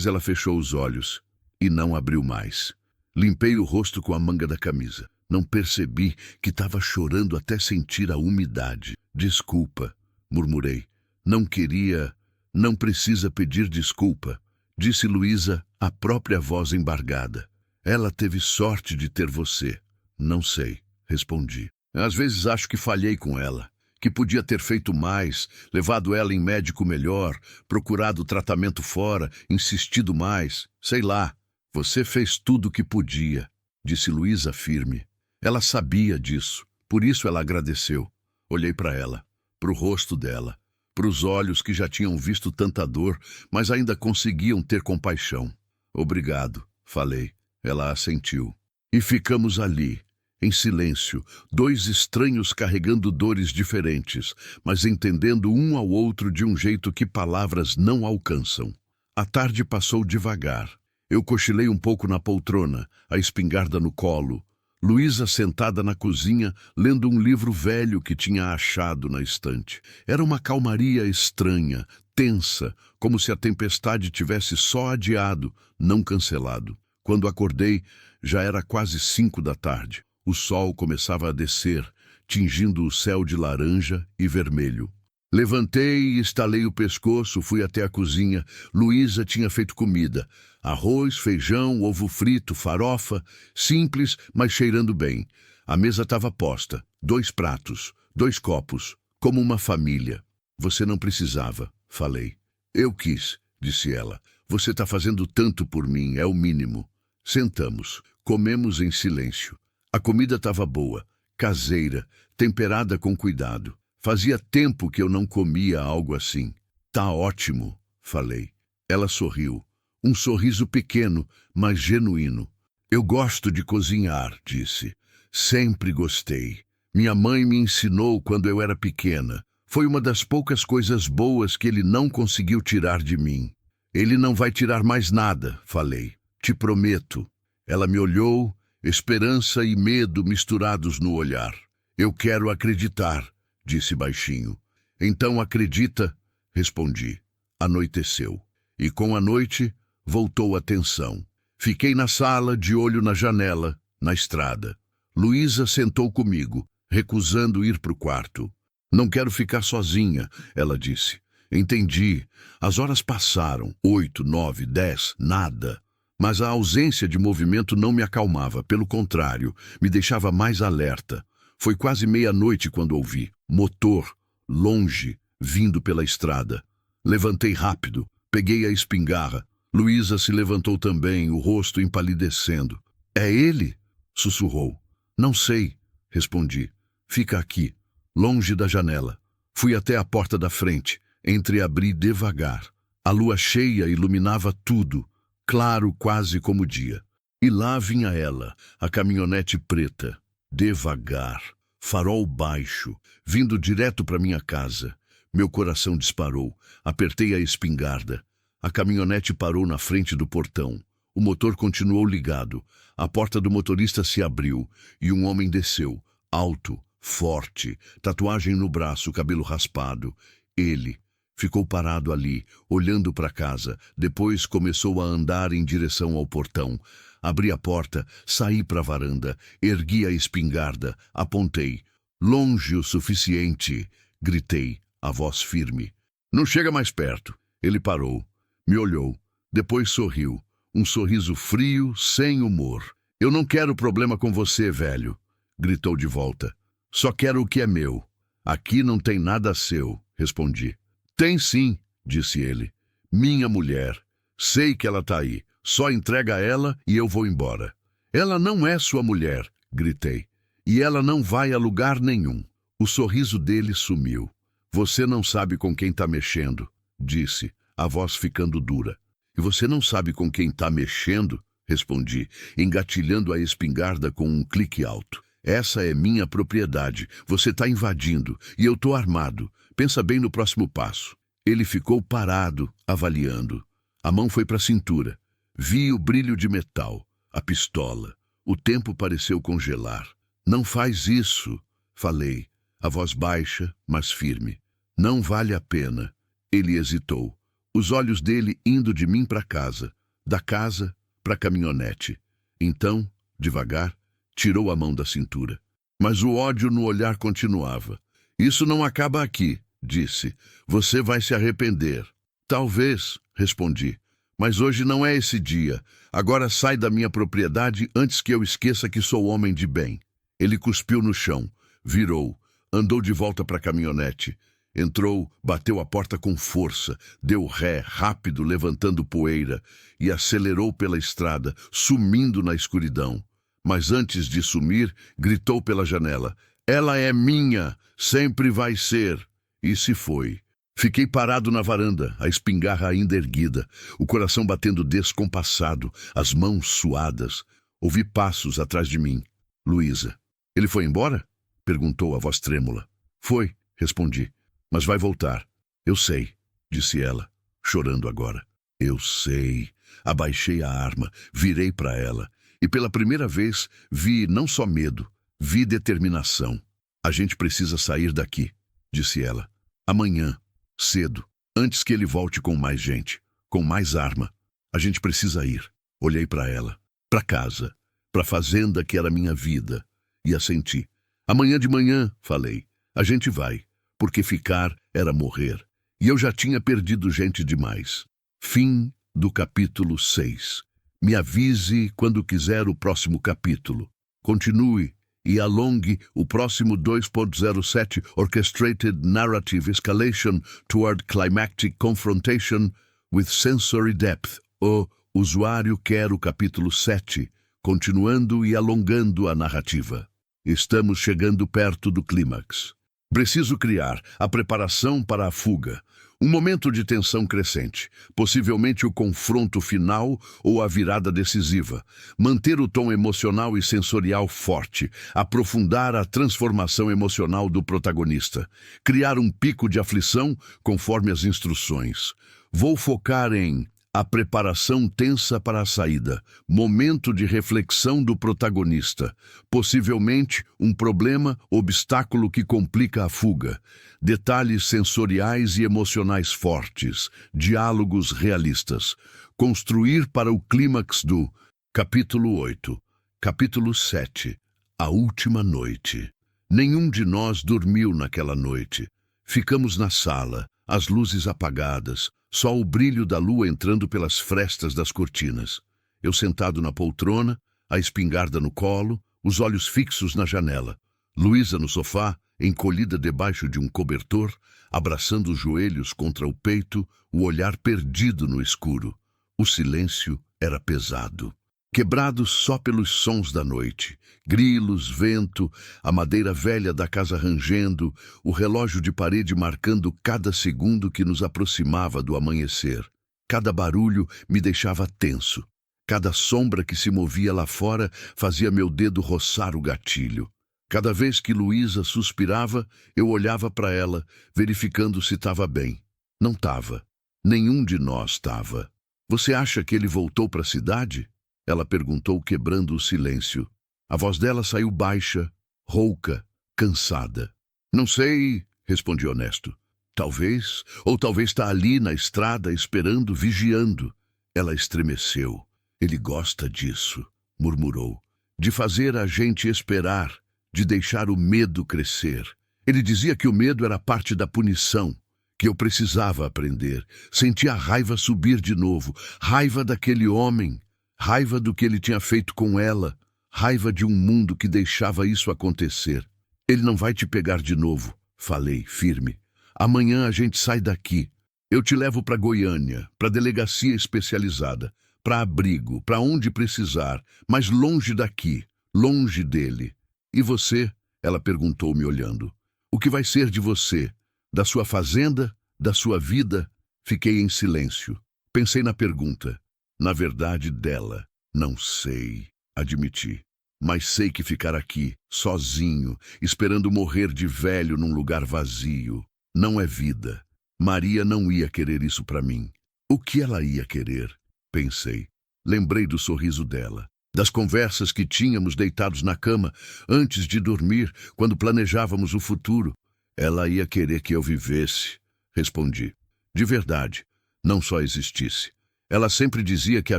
ela fechou os olhos e não abriu mais. Limpei o rosto com a manga da camisa. Não percebi que estava chorando até sentir a umidade. Desculpa, murmurei. Não queria, não precisa pedir desculpa, disse Luísa, a própria voz embargada. Ela teve sorte de ter você. Não sei, respondi. Às vezes acho que falhei com ela, que podia ter feito mais, levado ela em médico melhor, procurado tratamento fora, insistido mais, sei lá. Você fez tudo o que podia, disse Luísa firme. Ela sabia disso, por isso ela agradeceu. Olhei para ela, para o rosto dela, para os olhos que já tinham visto tanta dor, mas ainda conseguiam ter compaixão. Obrigado, falei. Ela assentiu. E ficamos ali, em silêncio, dois estranhos carregando dores diferentes, mas entendendo um ao outro de um jeito que palavras não alcançam. A tarde passou devagar. Eu cochilei um pouco na poltrona, a espingarda no colo. Luísa sentada na cozinha, lendo um livro velho que tinha achado na estante. Era uma calmaria estranha, tensa, como se a tempestade tivesse só adiado, não cancelado. Quando acordei, já era quase 5 da tarde. O sol começava a descer, tingindo o céu de laranja e vermelho. Levantei e estalei o pescoço, fui até a cozinha. Luísa tinha feito comida. Arroz, feijão, ovo frito, farofa, simples, mas cheirando bem. A mesa estava posta, 2 pratos, 2 copos, como uma família. Você não precisava, falei. Eu quis, disse ela. Você está fazendo tanto por mim, é o mínimo. Sentamos, comemos em silêncio. A comida estava boa, caseira, temperada com cuidado. Fazia tempo que eu não comia algo assim. Tá ótimo, falei. Ela sorriu. Um sorriso pequeno, mas genuíno. Eu gosto de cozinhar, disse. Sempre gostei. Minha mãe me ensinou quando eu era pequena. Foi uma das poucas coisas boas que ele não conseguiu tirar de mim. Ele não vai tirar mais nada, falei. Te prometo. Ela me olhou, esperança e medo misturados no olhar. Eu quero acreditar, disse baixinho. Então acredita, respondi. Anoiteceu. E com a noite, voltou a tensão. Fiquei na sala, de olho na janela, na estrada. Luísa sentou comigo, recusando ir para o quarto. Não quero ficar sozinha, ela disse. Entendi. As horas passaram, 8, 9, 10, nada. Mas a ausência de movimento não me acalmava, pelo contrário, me deixava mais alerta. Foi quase meia-noite quando ouvi. Motor, longe, vindo pela estrada. Levantei rápido, peguei a espingarra. Luísa se levantou também, o rosto empalidecendo. É ele? Sussurrou. Não sei, respondi. Fica aqui, longe da janela. Fui até a porta da frente, entreabri devagar. A lua cheia iluminava tudo, claro quase como dia. E lá vinha ela, a caminhonete preta, devagar, farol baixo, vindo direto para minha casa. Meu coração disparou, apertei a espingarda. A caminhonete parou na frente do portão. O motor continuou ligado. A porta do motorista se abriu e um homem desceu, alto, forte, tatuagem no braço, cabelo raspado. Ele ficou parado ali, olhando para casa. Depois começou a andar em direção ao portão. Abri a porta, saí para a varanda, ergui a espingarda, apontei. Longe o suficiente, gritei, a voz firme. Não chega mais perto. Ele parou, me olhou, depois sorriu. Um sorriso frio, sem humor. Eu não quero problema com você, velho, gritou de volta. Só quero o que é meu. Aqui não tem nada seu, respondi. Tem sim, disse ele. Minha mulher. Sei que ela tá aí. Só entrega ela e eu vou embora. Ela não é sua mulher, gritei. E ela não vai a lugar nenhum. O sorriso dele sumiu. Você não sabe com quem tá mexendo, disse, a voz ficando dura. E você não sabe com quem tá mexendo? Respondi, engatilhando a espingarda com um clique alto. Essa é minha propriedade. Você tá invadindo e eu tô armado. Pensa bem no próximo passo. Ele ficou parado, avaliando. A mão foi para a cintura. Vi o brilho de metal, a pistola. O tempo pareceu congelar. Não faz isso, falei, a voz baixa, mas firme. Não vale a pena. Ele hesitou. Os olhos dele indo de mim para casa, da casa para a caminhonete. Então, devagar, tirou a mão da cintura. Mas o ódio no olhar continuava. Isso não acaba aqui, disse. Você vai se arrepender. Talvez, respondi. Mas hoje não é esse dia. Agora sai da minha propriedade antes que eu esqueça que sou homem de bem. Ele cuspiu no chão, virou, andou de volta para a caminhonete. Entrou, bateu a porta com força, deu ré, rápido, levantando poeira, e acelerou pela estrada, sumindo na escuridão. Mas antes de sumir, gritou pela janela. Ela é minha, sempre vai ser. E se foi. Fiquei parado na varanda, a espingarra ainda erguida, o coração batendo descompassado, as mãos suadas. Ouvi passos atrás de mim. Luísa. Ele foi embora? Perguntou a voz trêmula. Foi, respondi. Mas vai voltar. Eu sei, disse ela, chorando agora. Eu sei. Abaixei a arma, virei para ela. E pela primeira vez vi não só medo, vi determinação. A gente precisa sair daqui, disse ela. Amanhã, cedo, antes que ele volte com mais gente, com mais arma. A gente precisa ir. Olhei para ela, para casa, para a fazenda que era minha vida. E assenti. Amanhã de manhã, falei, a gente vai. porque ficar era morrer. E eu já tinha perdido gente demais. Fim do capítulo 6. Me avise quando quiser o próximo capítulo. Continue e alongue o próximo 2.07 Orchestrated Narrative Escalation Toward Climactic Confrontation with Sensory Depth. O usuário quer o capítulo 7, continuando e alongando a narrativa. Estamos chegando perto do clímax. Preciso criar a preparação para a fuga. Um momento de tensão crescente, possivelmente o confronto final ou a virada decisiva. Manter o tom emocional e sensorial forte, aprofundar a transformação emocional do protagonista. Criar um pico de aflição conforme as instruções. Vou focar em a preparação tensa para a saída, momento de reflexão do protagonista, possivelmente um problema, obstáculo que complica a fuga, detalhes sensoriais e emocionais fortes, diálogos realistas, construir para o clímax do capítulo 8, capítulo 7, a última noite. Nenhum de nós dormiu naquela noite. Ficamos na sala, as luzes apagadas, só o brilho da lua entrando pelas frestas das cortinas. Eu sentado na poltrona, a espingarda no colo, os olhos fixos na janela. Luísa no sofá, encolhida debaixo de um cobertor, abraçando os joelhos contra o peito, o olhar perdido no escuro. O silêncio era pesado, quebrado só pelos sons da noite. Grilos, vento, a madeira velha da casa rangendo, o relógio de parede marcando cada segundo que nos aproximava do amanhecer. Cada barulho me deixava tenso. Cada sombra que se movia lá fora fazia meu dedo roçar o gatilho. Cada vez que Luísa suspirava, eu olhava para ela, verificando se estava bem. Não estava. Nenhum de nós estava. Você acha que ele voltou para a cidade? Ela perguntou, quebrando o silêncio. A voz dela saiu baixa, rouca, cansada. Não sei, respondi honesto. Talvez, ou talvez está ali na estrada, esperando, vigiando. Ela estremeceu. Ele gosta disso, murmurou. De fazer a gente esperar, de deixar o medo crescer. Ele dizia que o medo era parte da punição, que eu precisava aprender. Sentia a raiva subir de novo, raiva daquele homem, raiva do que ele tinha feito com ela, raiva de um mundo que deixava isso acontecer. Ele não vai te pegar de novo, falei, firme. Amanhã a gente sai daqui. Eu te levo para Goiânia, para delegacia especializada, para abrigo, para onde precisar, mas longe daqui, longe dele. E você? Ela perguntou, me olhando. O que vai ser de você? Da sua fazenda? Da sua vida? Fiquei em silêncio. Pensei na pergunta. Na verdade, dela. Não sei, admiti. Mas sei que ficar aqui, sozinho, esperando morrer de velho num lugar vazio, não é vida. Maria não ia querer isso para mim. O que ela ia querer? Pensei. Lembrei do sorriso dela, das conversas que tínhamos deitados na cama antes de dormir, quando planejávamos o futuro. Ela ia querer que eu vivesse, respondi. De verdade, não só existisse. Ela sempre dizia que a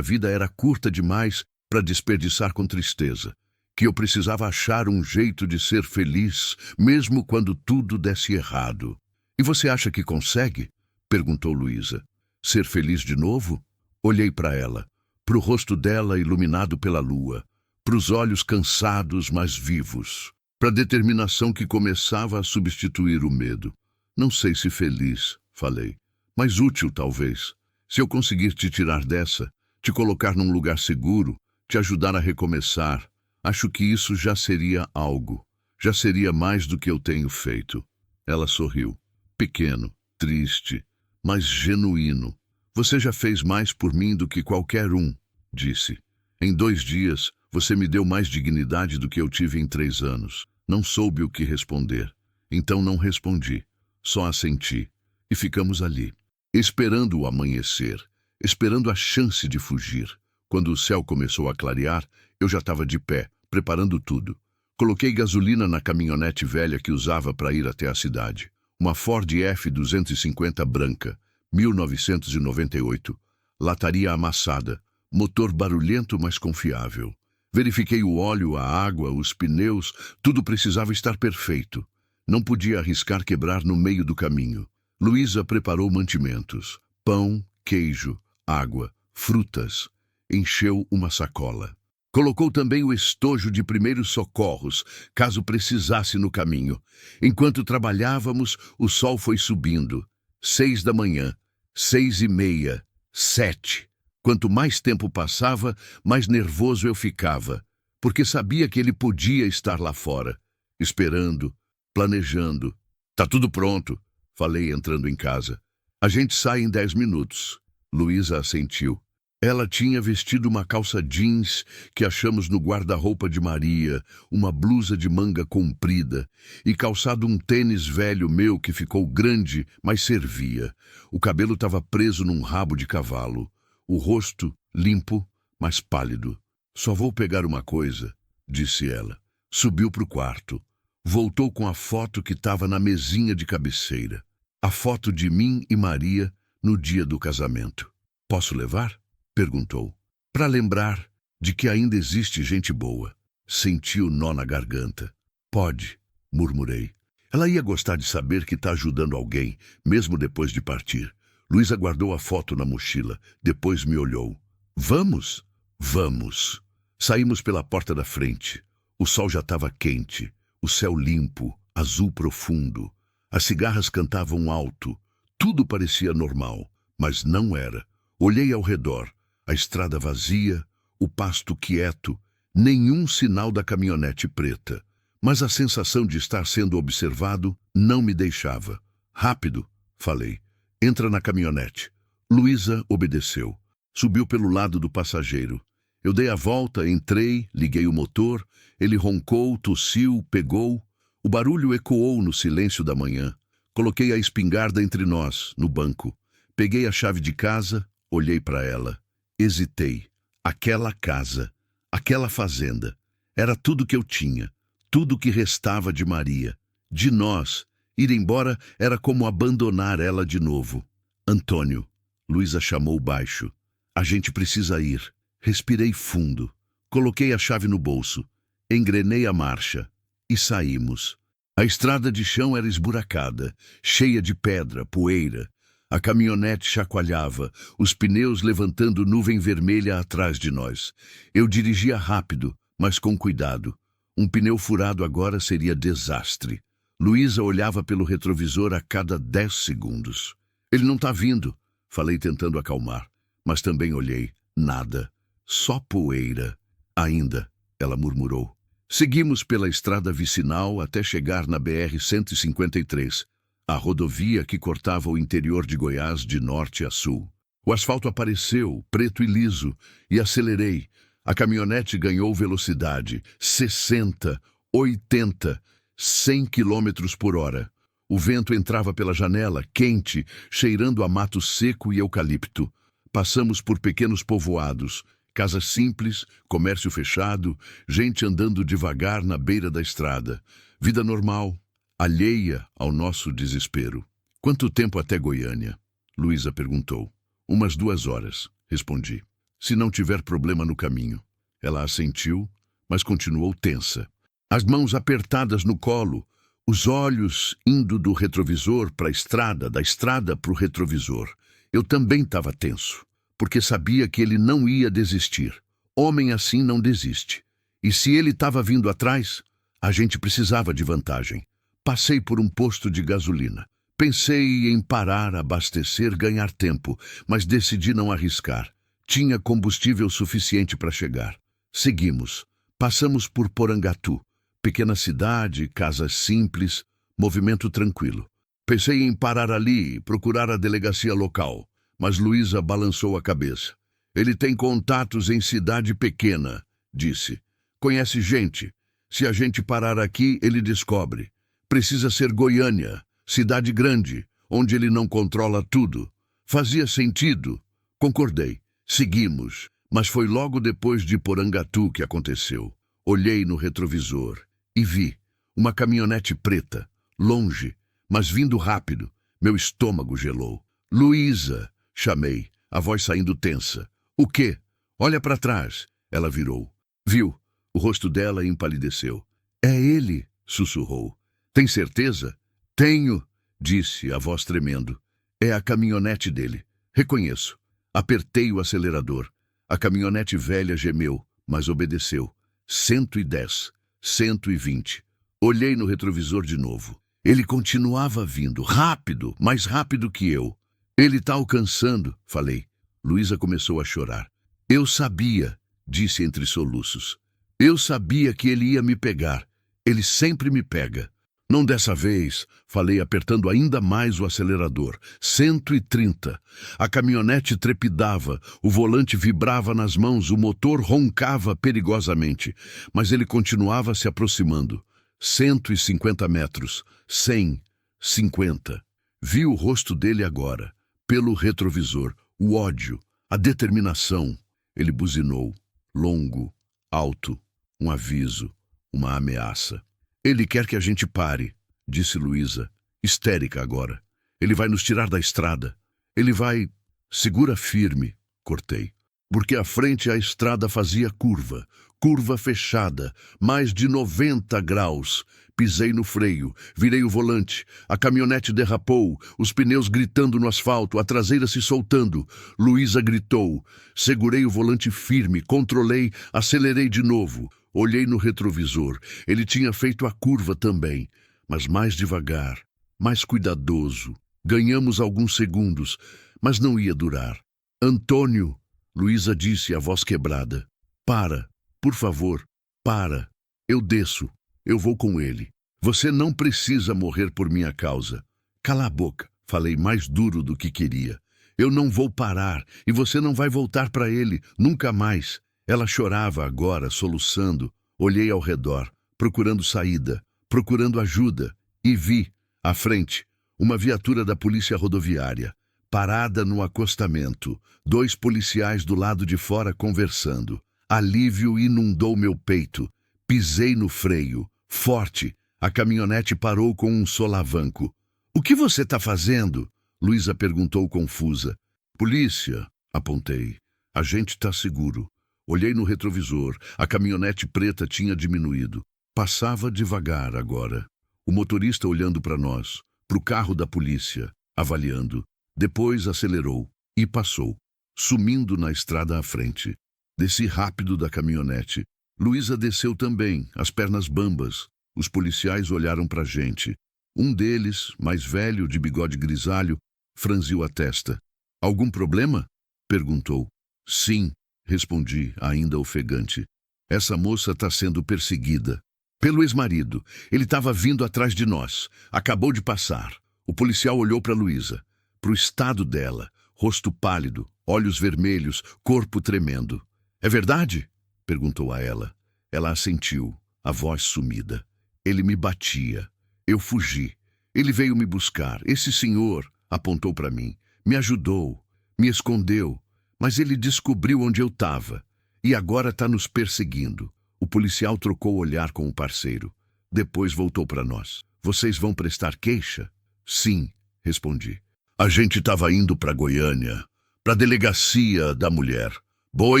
vida era curta demais para desperdiçar com tristeza, que eu precisava achar um jeito de ser feliz, mesmo quando tudo desse errado. E você acha que consegue? Perguntou Luísa. Ser feliz de novo? Olhei para ela, para o rosto dela iluminado pela lua, para os olhos cansados, mas vivos, para a determinação que começava a substituir o medo. Não sei se feliz, falei, mas útil talvez. Se eu conseguir te tirar dessa, te colocar num lugar seguro, te ajudar a recomeçar, acho que isso já seria algo, já seria mais do que eu tenho feito. Ela sorriu, pequeno, triste, mas genuíno. Você já fez mais por mim do que qualquer um, disse. Em 2 dias, você me deu mais dignidade do que eu tive em 3 anos. Não soube o que responder. Então não respondi, só assenti. E ficamos ali, esperando o amanhecer, esperando a chance de fugir. Quando o céu começou a clarear, eu já estava de pé, preparando tudo. Coloquei gasolina na caminhonete velha que usava para ir até a cidade. Uma Ford F-250 branca, 1998, lataria amassada, motor barulhento, mas confiável. Verifiquei o óleo, a água, os pneus, tudo precisava estar perfeito. Não podia arriscar quebrar no meio do caminho. Luísa preparou mantimentos: pão, queijo, água, frutas. Encheu uma sacola. Colocou também o estojo de primeiros socorros, caso precisasse no caminho. Enquanto trabalhávamos, o sol foi subindo. 6 da manhã, 6h30, 7. Quanto mais tempo passava, mais nervoso eu ficava, porque sabia que ele podia estar lá fora, esperando, planejando. Tá tudo pronto, falei entrando em casa. A gente sai em 10 minutos. Luísa assentiu. Ela tinha vestido uma calça jeans que achamos no guarda-roupa de Maria, uma blusa de manga comprida e calçado um tênis velho meu que ficou grande, mas servia. O cabelo estava preso num rabo de cavalo. O rosto limpo, mas pálido. Só vou pegar uma coisa, disse ela. Subiu para o quarto. Voltou com a foto que estava na mesinha de cabeceira. A foto de mim e Maria no dia do casamento. Posso levar? Perguntou. Para lembrar de que ainda existe gente boa. Senti o nó na garganta. Pode, murmurei. Ela ia gostar de saber que está ajudando alguém, mesmo depois de partir. Luísa guardou a foto na mochila, depois me olhou. Vamos? Vamos. Saímos pela porta da frente. O sol já estava quente, o céu limpo, azul profundo. As cigarras cantavam alto. Tudo parecia normal, mas não era. Olhei ao redor. A estrada vazia, o pasto quieto, nenhum sinal da caminhonete preta. Mas a sensação de estar sendo observado não me deixava. Rápido, falei. Entra na caminhonete. Luísa obedeceu. Subiu pelo lado do passageiro. Eu dei a volta, entrei, liguei o motor. Ele roncou, tossiu, pegou. O barulho ecoou no silêncio da manhã. Coloquei a espingarda entre nós, no banco. Peguei a chave de casa, olhei para ela. Hesitei. Aquela casa, aquela fazenda, era tudo que eu tinha, tudo que restava de Maria. De nós, ir embora era como abandonar ela de novo. Antônio, Luísa chamou baixo. A gente precisa ir. Respirei fundo. Coloquei a chave no bolso. Engrenei a marcha. E saímos. A estrada de chão era esburacada, cheia de pedra, poeira. A caminhonete chacoalhava, os pneus levantando nuvem vermelha atrás de nós. Eu dirigia rápido, mas com cuidado. Um pneu furado agora seria desastre. Luísa olhava pelo retrovisor a cada 10 segundos. Ele não está vindo, falei tentando acalmar. Mas também olhei. Nada. Só poeira. Ainda, ela murmurou. Seguimos pela estrada vicinal até chegar na BR-153. A rodovia que cortava o interior de Goiás de norte a sul. O asfalto apareceu, preto e liso, e acelerei. A caminhonete ganhou velocidade, 60, 80, 100 quilômetros por hora. O vento entrava pela janela, quente, cheirando a mato seco e eucalipto. Passamos por pequenos povoados, casas simples, comércio fechado, gente andando devagar na beira da estrada. Vida normal. Alheia ao nosso desespero. Quanto tempo até Goiânia? Luísa perguntou. Umas 2 horas, respondi. Se não tiver problema no caminho. Ela assentiu, mas continuou tensa. As mãos apertadas no colo, os olhos indo do retrovisor para a estrada, da estrada para o retrovisor. Eu também estava tenso, porque sabia que ele não ia desistir. Homem assim não desiste. E se ele estava vindo atrás, a gente precisava de vantagem. Passei por um posto de gasolina. Pensei em parar, abastecer, ganhar tempo, mas decidi não arriscar. Tinha combustível suficiente para chegar. Seguimos. Passamos por Porangatu. Pequena cidade, casas simples, movimento tranquilo. Pensei em parar ali e procurar a delegacia local, mas Luísa balançou a cabeça. Ele tem contatos em cidade pequena, disse. Conhece gente. Se a gente parar aqui, ele descobre. Precisa ser Goiânia, cidade grande, onde ele não controla tudo. Fazia sentido. Concordei. Seguimos, mas foi logo depois de Porangatu que aconteceu. Olhei no retrovisor e vi uma caminhonete preta, longe, mas vindo rápido. Meu estômago gelou. Luísa, chamei, a voz saindo tensa. O quê? Olha para trás. Ela virou. Viu? O rosto dela empalideceu. É ele, sussurrou. Tem certeza? Tenho, disse, a voz tremendo. É a caminhonete dele. Reconheço. Apertei o acelerador. A caminhonete velha gemeu, mas obedeceu. 110, 120. Olhei no retrovisor de novo. Ele continuava vindo, rápido, mais rápido que eu. Ele está alcançando, falei. Luísa começou a chorar. Eu sabia, disse entre soluços. Eu sabia que ele ia me pegar. Ele sempre me pega. Não dessa vez, falei apertando ainda mais o acelerador. 130. A caminhonete trepidava, o volante vibrava nas mãos, o motor roncava perigosamente. Mas ele continuava se aproximando. 150 metros. 100. 50. Vi o rosto dele agora, pelo retrovisor, o ódio, a determinação. Ele buzinou, longo, alto, um aviso, uma ameaça. Ele quer que a gente pare, disse Luísa, histérica agora. Ele vai nos tirar da estrada. Ele vai... Segura firme, cortei. Porque à frente a estrada fazia curva, curva fechada, mais de 90 graus. Pisei no freio, virei o volante, a caminhonete derrapou, os pneus gritando no asfalto, a traseira se soltando. Luísa gritou. Segurei o volante firme, controlei, acelerei de novo. Olhei no retrovisor. Ele tinha feito a curva também, mas mais devagar, mais cuidadoso. Ganhamos alguns segundos, mas não ia durar. Antônio, Luísa disse, a voz quebrada. Para, por favor, para. Eu desço, eu vou com ele. Você não precisa morrer por minha causa. Cala a boca, falei mais duro do que queria. Eu não vou parar e você não vai voltar para ele, nunca mais. Ela chorava agora, soluçando. Olhei ao redor, procurando saída, procurando ajuda, e vi, à frente, uma viatura da polícia rodoviária, parada no acostamento, 2 policiais do lado de fora conversando. Alívio inundou meu peito. Pisei no freio, forte. A caminhonete parou com um solavanco. O que você está fazendo? Luísa perguntou confusa. Polícia, apontei. A gente está seguro. Olhei no retrovisor. A caminhonete preta tinha diminuído. Passava devagar agora. O motorista olhando para nós, para o carro da polícia, avaliando. Depois acelerou e passou, sumindo na estrada à frente. Desci rápido da caminhonete. Luísa desceu também, as pernas bambas. Os policiais olharam para a gente. Um deles, mais velho, de bigode grisalho, franziu a testa. Algum problema? Perguntou. Sim, respondi, ainda ofegante. Essa moça está sendo perseguida. Pelo ex-marido. Ele estava vindo atrás de nós. Acabou de passar. O policial olhou para Luísa. Para o estado dela. Rosto pálido, olhos vermelhos, corpo tremendo. É verdade? Perguntou a ela. Ela assentiu, a voz sumida. Ele me batia. Eu fugi. Ele veio me buscar. Esse senhor, apontou para mim, me ajudou, me escondeu. Mas ele descobriu onde eu estava. E agora está nos perseguindo. O policial trocou o olhar com o parceiro. Depois voltou para nós. Vocês vão prestar queixa? Sim, respondi. A gente estava indo para Goiânia, para a delegacia da mulher. Boa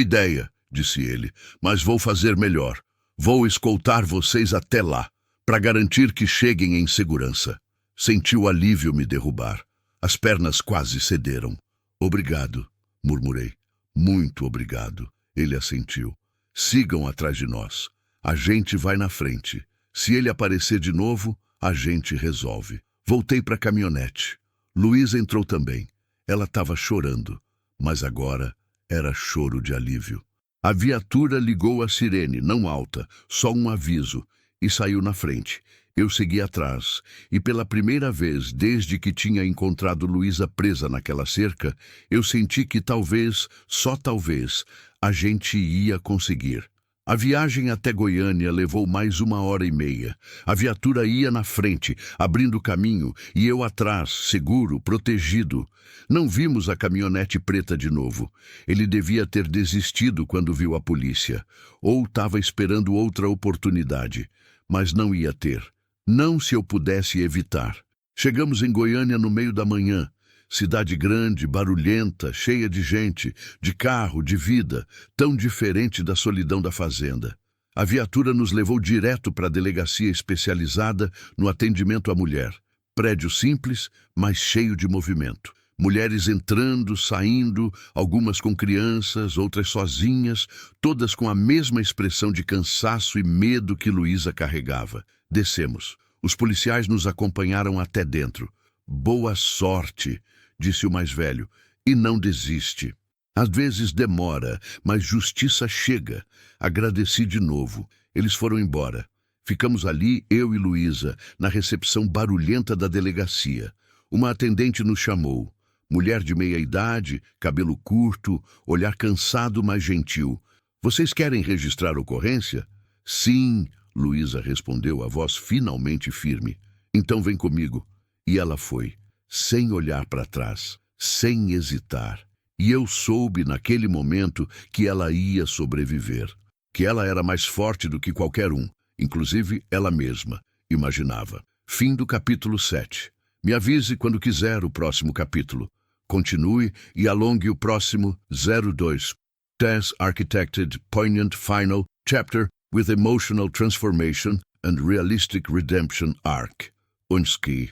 ideia, disse ele, mas vou fazer melhor. Vou escoltar vocês até lá, para garantir que cheguem em segurança. Senti o alívio me derrubar. As pernas quase cederam. Obrigado, murmurei. Muito obrigado, ele assentiu. Sigam atrás de nós. A gente vai na frente. Se ele aparecer de novo, a gente resolve. Voltei para a caminhonete. Luísa entrou também. Ela estava chorando, mas agora era choro de alívio. A viatura ligou a sirene, não alta, só um aviso, e saiu na frente. Eu segui atrás, e pela primeira vez desde que tinha encontrado Luísa presa naquela cerca, eu senti que talvez, só talvez, a gente ia conseguir. A viagem até Goiânia levou mais 1h30. A viatura ia na frente, abrindo caminho, e eu atrás, seguro, protegido. Não vimos a caminhonete preta de novo. Ele devia ter desistido quando viu a polícia, ou estava esperando outra oportunidade, mas não ia ter. Não se eu pudesse evitar. Chegamos em Goiânia no meio da manhã. Cidade grande, barulhenta, cheia de gente, de carro, de vida, tão diferente da solidão da fazenda. A viatura nos levou direto para a delegacia especializada no atendimento à mulher. Prédio simples, mas cheio de movimento. Mulheres entrando, saindo, algumas com crianças, outras sozinhas, todas com a mesma expressão de cansaço e medo que Luísa carregava. Descemos. Os policiais nos acompanharam até dentro. Boa sorte, disse o mais velho, e não desiste. Às vezes demora, mas justiça chega. Agradeci de novo. Eles foram embora. Ficamos ali, eu e Luísa, na recepção barulhenta da delegacia. Uma atendente nos chamou. Mulher de meia idade, cabelo curto, olhar cansado, mas gentil. Vocês querem registrar a ocorrência? Sim, Luísa respondeu, a voz finalmente firme. Então vem comigo. E ela foi, sem olhar para trás, sem hesitar. E eu soube naquele momento que ela ia sobreviver, que ela era mais forte do que qualquer um, inclusive ela mesma, imaginava. Fim do capítulo 7. Me avise quando quiser o próximo capítulo. Continue e alongue o próximo 02. Tess architected poignant final chapter with emotional transformation and realistic redemption arc. Unsky.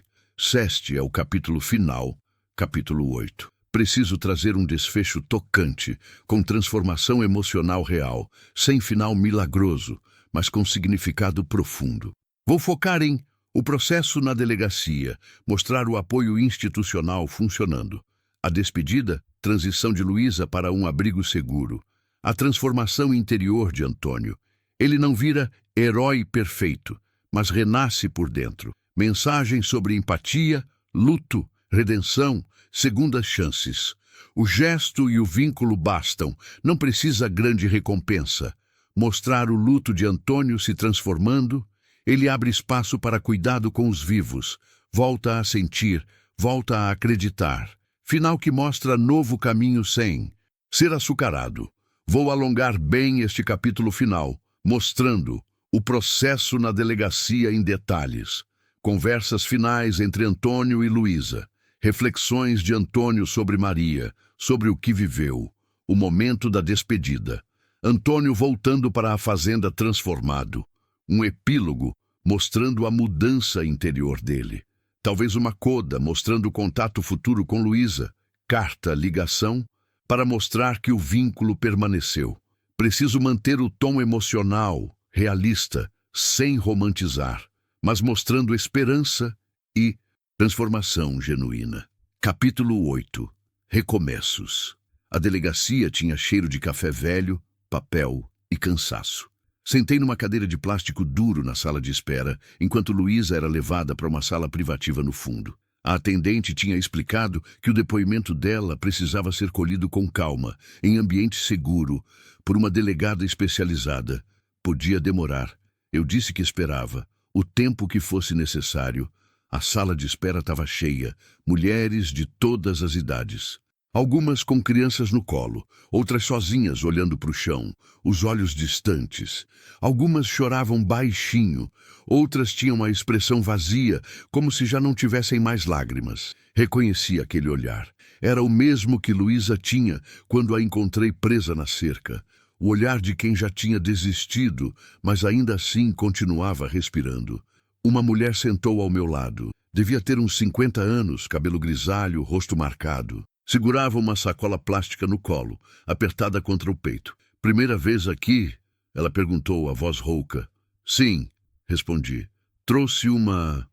Este é o capítulo final, capítulo 8. Preciso trazer um desfecho tocante, com transformação emocional real, sem final milagroso, mas com significado profundo. Vou focar em o processo na delegacia, mostrar o apoio institucional funcionando. A despedida, transição de Luísa para um abrigo seguro. A transformação interior de Antônio. Ele não vira herói perfeito, mas renasce por dentro. Mensagem sobre empatia, luto, redenção, segundas chances. O gesto e o vínculo bastam, não precisa grande recompensa. Mostrar o luto de Antônio se transformando, ele abre espaço para cuidado com os vivos, volta a sentir, volta a acreditar. Final que mostra novo caminho sem ser açucarado. Vou alongar bem este capítulo final, mostrando o processo na delegacia em detalhes. Conversas finais entre Antônio e Luísa. Reflexões de Antônio sobre Maria, sobre o que viveu. O momento da despedida. Antônio voltando para a fazenda transformado. Um epílogo mostrando a mudança interior dele. Talvez uma coda mostrando o contato futuro com Luísa. Carta, ligação, para mostrar que o vínculo permaneceu. Preciso manter o tom emocional, realista, sem romantizar, mas mostrando esperança e transformação genuína. Capítulo 8. Recomeços. A delegacia tinha cheiro de café velho, papel e cansaço. Sentei numa cadeira de plástico duro na sala de espera, enquanto Luísa era levada para uma sala privativa no fundo. A atendente tinha explicado que o depoimento dela precisava ser colhido com calma, em ambiente seguro, por uma delegada especializada. Podia demorar. Eu disse que esperava, o tempo que fosse necessário. A sala de espera estava cheia, mulheres de todas as idades. Algumas com crianças no colo, outras sozinhas olhando para o chão, os olhos distantes. Algumas choravam baixinho, outras tinham a expressão vazia, como se já não tivessem mais lágrimas. Reconheci aquele olhar. Era o mesmo que Luísa tinha quando a encontrei presa na cerca. O olhar de quem já tinha desistido, mas ainda assim continuava respirando. Uma mulher sentou ao meu lado. Devia ter uns 50 anos, cabelo grisalho, rosto marcado. Segurava uma sacola plástica no colo, apertada contra o peito. Primeira vez aqui? Ela perguntou, a voz rouca. Sim, respondi. Trouxe uma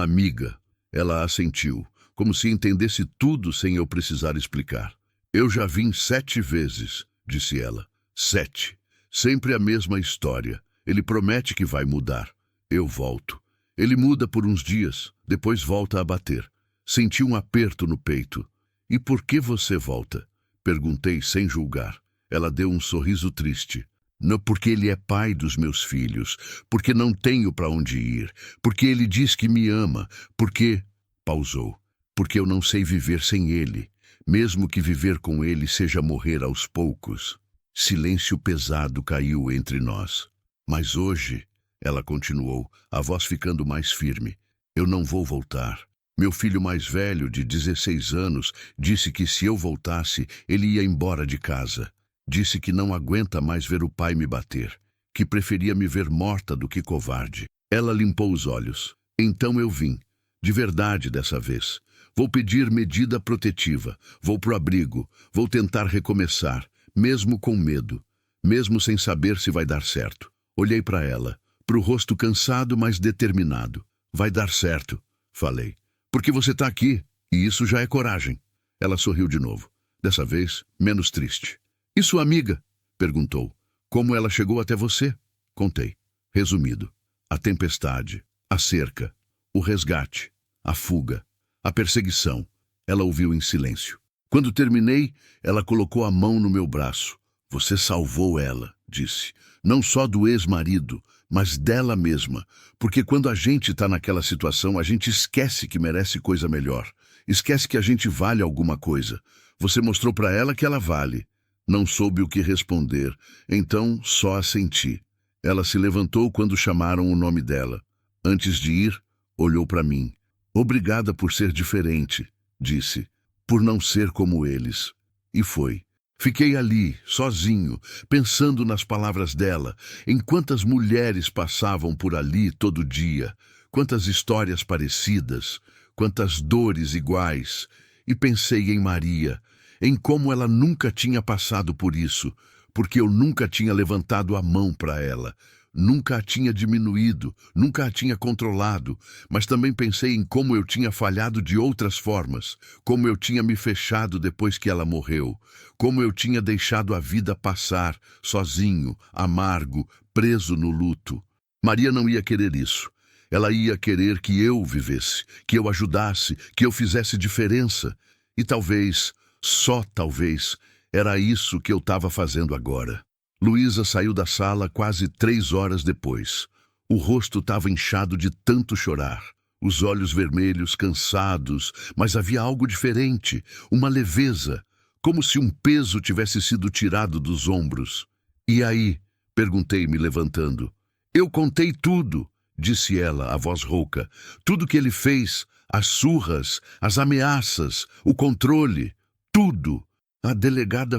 amiga. Ela assentiu, como se entendesse tudo sem eu precisar explicar. Eu já vim 7 vezes, disse ela. 7. Sempre a mesma história. Ele promete que vai mudar. Eu volto. Ele muda por uns dias, depois volta a bater. Senti um aperto no peito. E por que você volta? Perguntei sem julgar. Ela deu um sorriso triste. Não, porque ele é pai dos meus filhos, porque não tenho para onde ir, porque ele diz que me ama, porque... Pausou. Porque eu não sei viver sem ele, mesmo que viver com ele seja morrer aos poucos. Silêncio pesado caiu entre nós. Mas hoje, ela continuou, a voz ficando mais firme, eu não vou voltar. Meu filho mais velho, de 16 anos, disse que se eu voltasse, ele ia embora de casa. Disse que não aguenta mais ver o pai me bater, que preferia me ver morta do que covarde. Ela limpou os olhos. Então eu vim. De verdade dessa vez. Vou pedir medida protetiva. Vou pro abrigo. Vou tentar recomeçar, mesmo com medo. Mesmo sem saber se vai dar certo. Olhei para ela, pro rosto cansado, mas determinado. Vai dar certo, falei. Porque você tá aqui, e isso já é coragem. Ela sorriu de novo. Dessa vez, menos triste. E sua amiga? Perguntou. Como ela chegou até você? Contei. Resumido. A tempestade, a cerca, o resgate, a fuga, a perseguição. Ela ouviu em silêncio. Quando terminei, ela colocou a mão no meu braço. Você salvou ela, disse. Não só do ex-marido, mas dela mesma. Porque quando a gente está naquela situação, a gente esquece que merece coisa melhor. Esquece que a gente vale alguma coisa. Você mostrou para ela que ela vale. Não soube o que responder, então só assenti. Ela se levantou quando chamaram o nome dela. Antes de ir, olhou para mim. Obrigada por ser diferente, disse. Por não ser como eles. E foi. Fiquei ali, sozinho, pensando nas palavras dela, em quantas mulheres passavam por ali todo dia, quantas histórias parecidas, quantas dores iguais. E pensei em Maria, em como ela nunca tinha passado por isso, porque eu nunca tinha levantado a mão para ela, nunca a tinha diminuído, nunca a tinha controlado, mas também pensei em como eu tinha falhado de outras formas, como eu tinha me fechado depois que ela morreu, como eu tinha deixado a vida passar, sozinho, amargo, preso no luto. Maria não ia querer isso. Ela ia querer que eu vivesse, que eu ajudasse, que eu fizesse diferença. E talvez, só talvez, era isso que eu estava fazendo agora. Luísa saiu da sala quase 3 horas depois. O rosto estava inchado de tanto chorar. Os olhos vermelhos, cansados, mas havia algo diferente, uma leveza, como se um peso tivesse sido tirado dos ombros. E aí? Perguntei, me levantando. Eu contei tudo, disse ela, a voz rouca. Tudo que ele fez, as surras, as ameaças, o controle, tudo. A delegada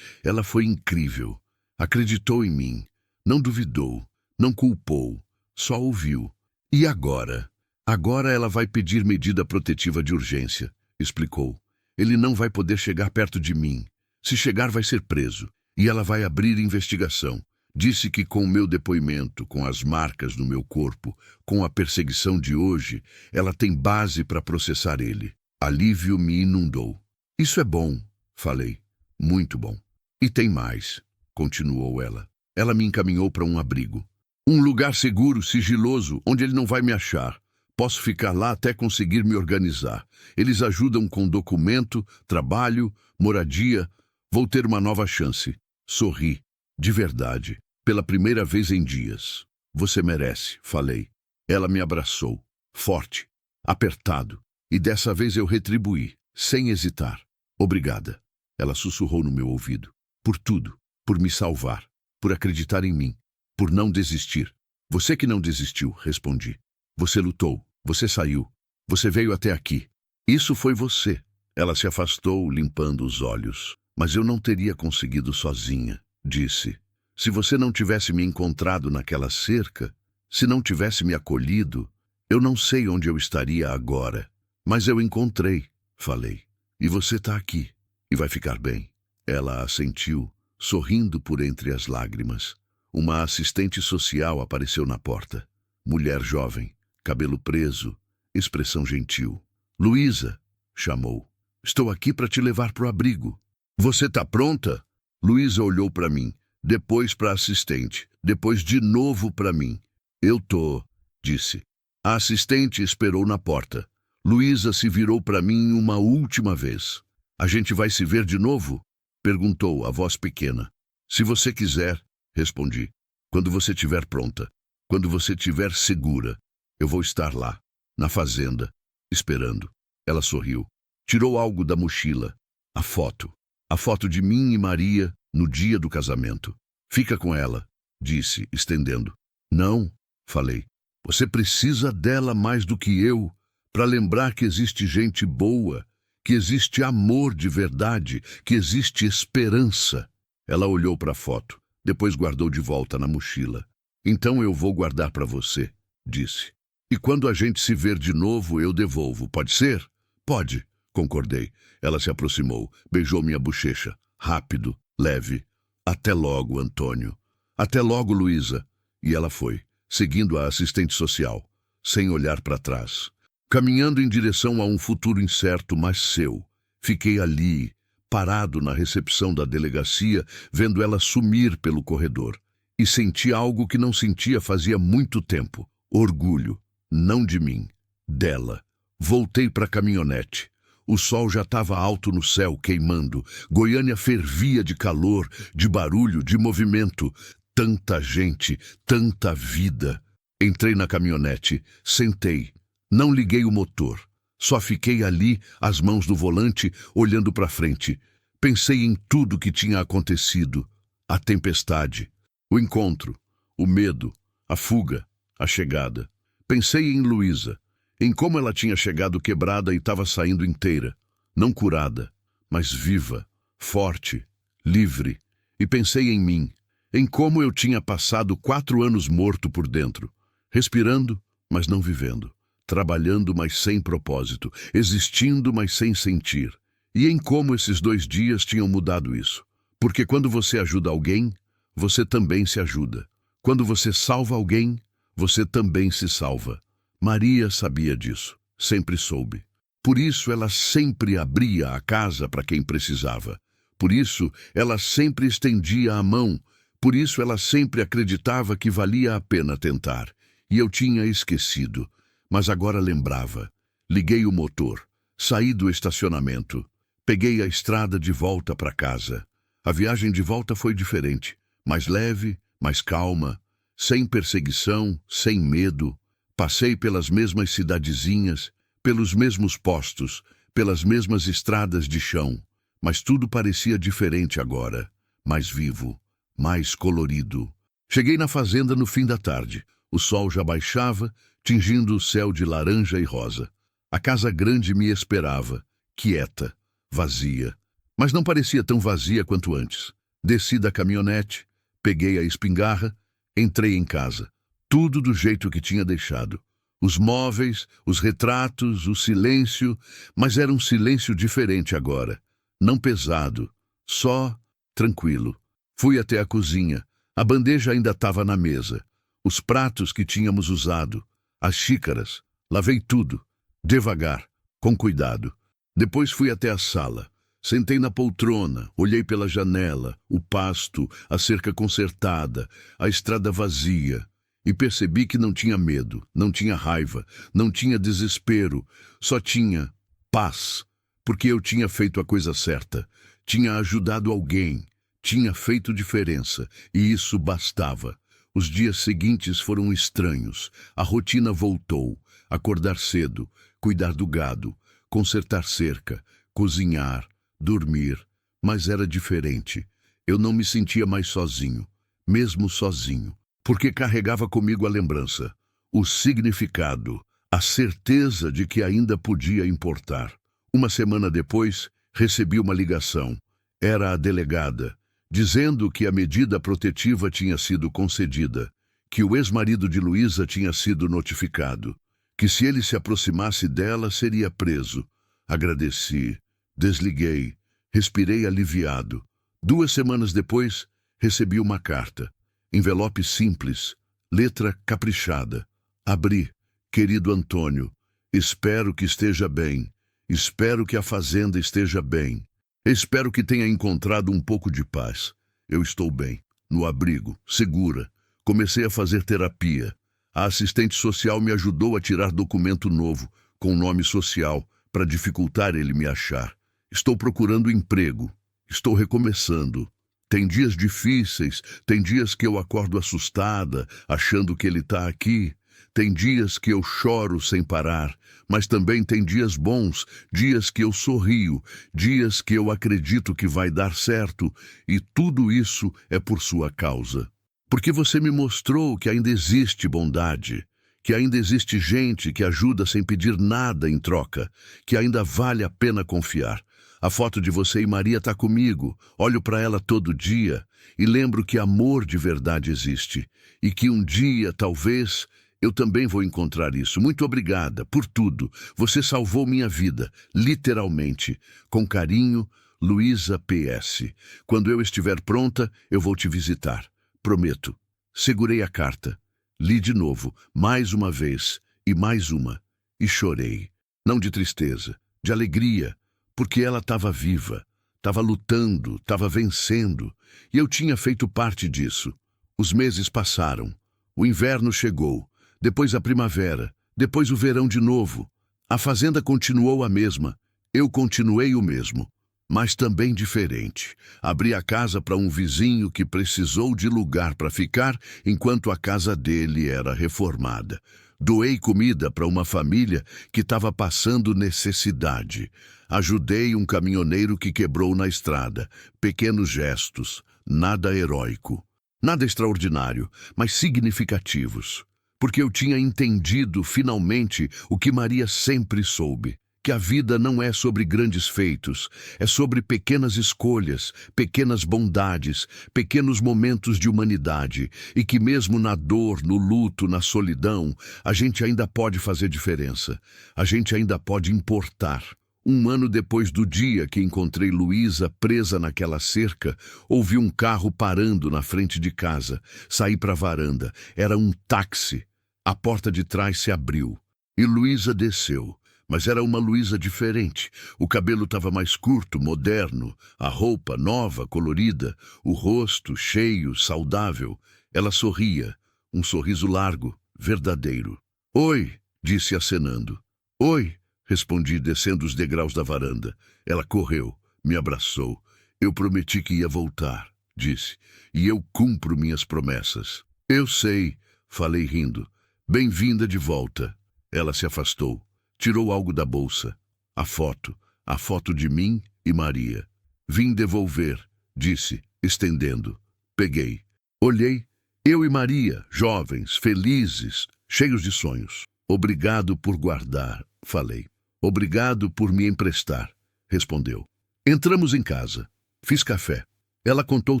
ela foi incrível. Acreditou em mim, não duvidou, não culpou, só ouviu. E agora? Agora ela vai pedir medida protetiva de urgência, explicou. Ele não vai poder chegar perto de mim. Se chegar, vai ser preso. E ela vai abrir investigação. Disse que com o meu depoimento, com as marcas no meu corpo, com a perseguição de hoje, ela tem base para processar ele. Alívio me inundou. Isso é bom, falei. Muito bom. E tem mais, continuou ela. Ela me encaminhou para um abrigo. Um lugar seguro, sigiloso, onde ele não vai me achar. Posso ficar lá até conseguir me organizar. Eles ajudam com documento, trabalho, moradia. Vou ter uma nova chance. Sorri. De verdade. Pela primeira vez em dias. Você merece, falei. Ela me abraçou. Forte. Apertado. E dessa vez eu retribuí, sem hesitar. Obrigada. Ela sussurrou no meu ouvido. Por tudo. Por me salvar. Por acreditar em mim. Por não desistir. Você que não desistiu, respondi. Você lutou. Você saiu. Você veio até aqui. Isso foi você. Ela se afastou, limpando os olhos. Mas eu não teria conseguido sozinha, disse. Se você não tivesse me encontrado naquela cerca, se não tivesse me acolhido, eu não sei onde eu estaria agora. Mas eu encontrei, falei. E você está aqui. E vai ficar bem. Ela assentiu, sorrindo por entre as lágrimas. Uma assistente social apareceu na porta. Mulher jovem, cabelo preso, expressão gentil. Luísa, chamou. Estou aqui para te levar para o abrigo. Você está pronta? Luísa olhou para mim, depois para a assistente, depois de novo para mim. Eu tô, disse. A assistente esperou na porta. Luísa se virou para mim uma última vez. A gente vai se ver de novo? Perguntou, a voz pequena. Se você quiser, respondi. Quando você estiver pronta, quando você estiver segura, eu vou estar lá, na fazenda, esperando. Ela sorriu. Tirou algo da mochila. A foto de mim e Maria no dia do casamento. Fica com ela, disse, estendendo. Não, falei. Você precisa dela mais do que eu, para lembrar que existe gente boa, que existe amor de verdade, que existe esperança. Ela olhou para a foto. Depois guardou de volta na mochila. Então eu vou guardar para você, disse. E quando a gente se ver de novo, eu devolvo. Pode ser? Pode, concordei. Ela se aproximou, beijou minha bochecha. Rápido, leve. Até logo, Antônio. Até logo, Luísa. E ela foi, seguindo a assistente social, sem olhar para trás. Caminhando em direção a um futuro incerto, mas seu. Fiquei ali, parado na recepção da delegacia, vendo ela sumir pelo corredor. E senti algo que não sentia fazia muito tempo. Orgulho. Não de mim, dela. Voltei para a caminhonete. O sol já estava alto no céu, queimando. Goiânia fervia de calor, de barulho, de movimento. Tanta gente, tanta vida. Entrei na caminhonete, sentei. Não liguei o motor. Só fiquei ali, as mãos no volante, olhando para frente. Pensei em tudo que tinha acontecido. A tempestade, o encontro, o medo, a fuga, a chegada. Pensei em Luísa, em como ela tinha chegado quebrada e estava saindo inteira, não curada, mas viva, forte, livre. E pensei em mim, em como eu tinha passado 4 anos morto por dentro, respirando, mas não vivendo, trabalhando, mas sem propósito, existindo, mas sem sentir. E em como esses 2 dias tinham mudado isso. Porque quando você ajuda alguém, você também se ajuda. Quando você salva alguém, você também se salva. Maria sabia disso, sempre soube. Por isso ela sempre abria a casa para quem precisava. Por isso ela sempre estendia a mão. Por isso ela sempre acreditava que valia a pena tentar. E eu tinha esquecido, mas agora lembrava. Liguei o motor, saí do estacionamento, peguei a estrada de volta para casa. A viagem de volta foi diferente, mais leve, mais calma. Sem perseguição, sem medo, passei pelas mesmas cidadezinhas, pelos mesmos postos, pelas mesmas estradas de chão, mas tudo parecia diferente agora, mais vivo, mais colorido. Cheguei na fazenda no fim da tarde. O sol já baixava, tingindo o céu de laranja e rosa. A casa grande me esperava, quieta, vazia, mas não parecia tão vazia quanto antes. Desci da caminhonete, peguei a espingarra, entrei em casa, tudo do jeito que tinha deixado. Os móveis, os retratos, o silêncio, mas era um silêncio diferente agora. Não pesado, só tranquilo. Fui até a cozinha. A bandeja ainda estava na mesa. Os pratos que tínhamos usado, as xícaras. Lavei tudo, devagar, com cuidado. Depois fui até a sala. Sentei na poltrona, olhei pela janela, o pasto, a cerca consertada, a estrada vazia, e percebi que não tinha medo, não tinha raiva, não tinha desespero, só tinha paz, porque eu tinha feito a coisa certa, tinha ajudado alguém, tinha feito diferença, e isso bastava. Os dias seguintes foram estranhos, a rotina voltou, acordar cedo, cuidar do gado, consertar cerca, cozinhar, dormir, mas era diferente. Eu não me sentia mais sozinho, mesmo sozinho, porque carregava comigo a lembrança, o significado, a certeza de que ainda podia importar. Uma semana depois, recebi uma ligação. Era a delegada, dizendo que a medida protetiva tinha sido concedida, que o ex-marido de Luísa tinha sido notificado, que se ele se aproximasse dela seria preso. Agradeci. Desliguei, respirei aliviado. 2 semanas depois, recebi uma carta. Envelope simples, letra caprichada. Abri. Querido Antônio, espero que esteja bem. Espero que a fazenda esteja bem. Espero que tenha encontrado um pouco de paz. Eu estou bem, no abrigo, segura. Comecei a fazer terapia. A assistente social me ajudou a tirar documento novo, com nome social, para dificultar ele me achar. Estou procurando emprego. Estou recomeçando. Tem dias difíceis, tem dias que eu acordo assustada, achando que ele está aqui. Tem dias que eu choro sem parar, mas também tem dias bons, dias que eu sorrio, dias que eu acredito que vai dar certo, e tudo isso é por sua causa. Porque você me mostrou que ainda existe bondade, que ainda existe gente que ajuda sem pedir nada em troca, que ainda vale a pena confiar. A foto de você e Maria está comigo. Olho para ela todo dia e lembro que amor de verdade existe e que um dia, talvez, eu também vou encontrar isso. Muito obrigada por tudo. Você salvou minha vida, literalmente. Com carinho, Luísa PS. Quando eu estiver pronta, eu vou te visitar. Prometo. Segurei a carta. Li de novo, mais uma vez, e mais uma. E chorei. Não de tristeza, de alegria, porque ela estava viva, estava lutando, estava vencendo, e eu tinha feito parte disso. Os meses passaram. O inverno chegou, depois a primavera, depois o verão de novo. A fazenda continuou a mesma, eu continuei o mesmo, mas também diferente. Abri a casa para um vizinho que precisou de lugar para ficar enquanto a casa dele era reformada. Doei comida para uma família que estava passando necessidade. Ajudei um caminhoneiro que quebrou na estrada. Pequenos gestos, nada heróico. Nada extraordinário, mas significativos. Porque eu tinha entendido, finalmente, o que Maria sempre soube. Que a vida não é sobre grandes feitos, é sobre pequenas escolhas, pequenas bondades, pequenos momentos de humanidade, e que mesmo na dor, no luto, na solidão, a gente ainda pode fazer diferença, a gente ainda pode importar. Um ano depois do dia que encontrei Luísa presa naquela cerca, ouvi um carro parando na frente de casa. Saí para a varanda. Era um táxi. A porta de trás se abriu e Luísa desceu. Mas era uma Luísa diferente. O cabelo estava mais curto, moderno, a roupa nova, colorida, o rosto cheio, saudável. Ela sorria, um sorriso largo, verdadeiro. Oi, disse acenando. Oi, respondi descendo os degraus da varanda. Ela correu, me abraçou. Eu prometi que ia voltar, disse, e eu cumpro minhas promessas. Eu sei, falei rindo. Bem-vinda de volta. Ela se afastou. Tirou algo da bolsa. A foto de mim e Maria. Vim devolver, disse, estendendo. Peguei. Olhei. Eu e Maria, jovens, felizes, cheios de sonhos. Obrigado por guardar, falei. Obrigado por me emprestar, respondeu. Entramos em casa. Fiz café. Ela contou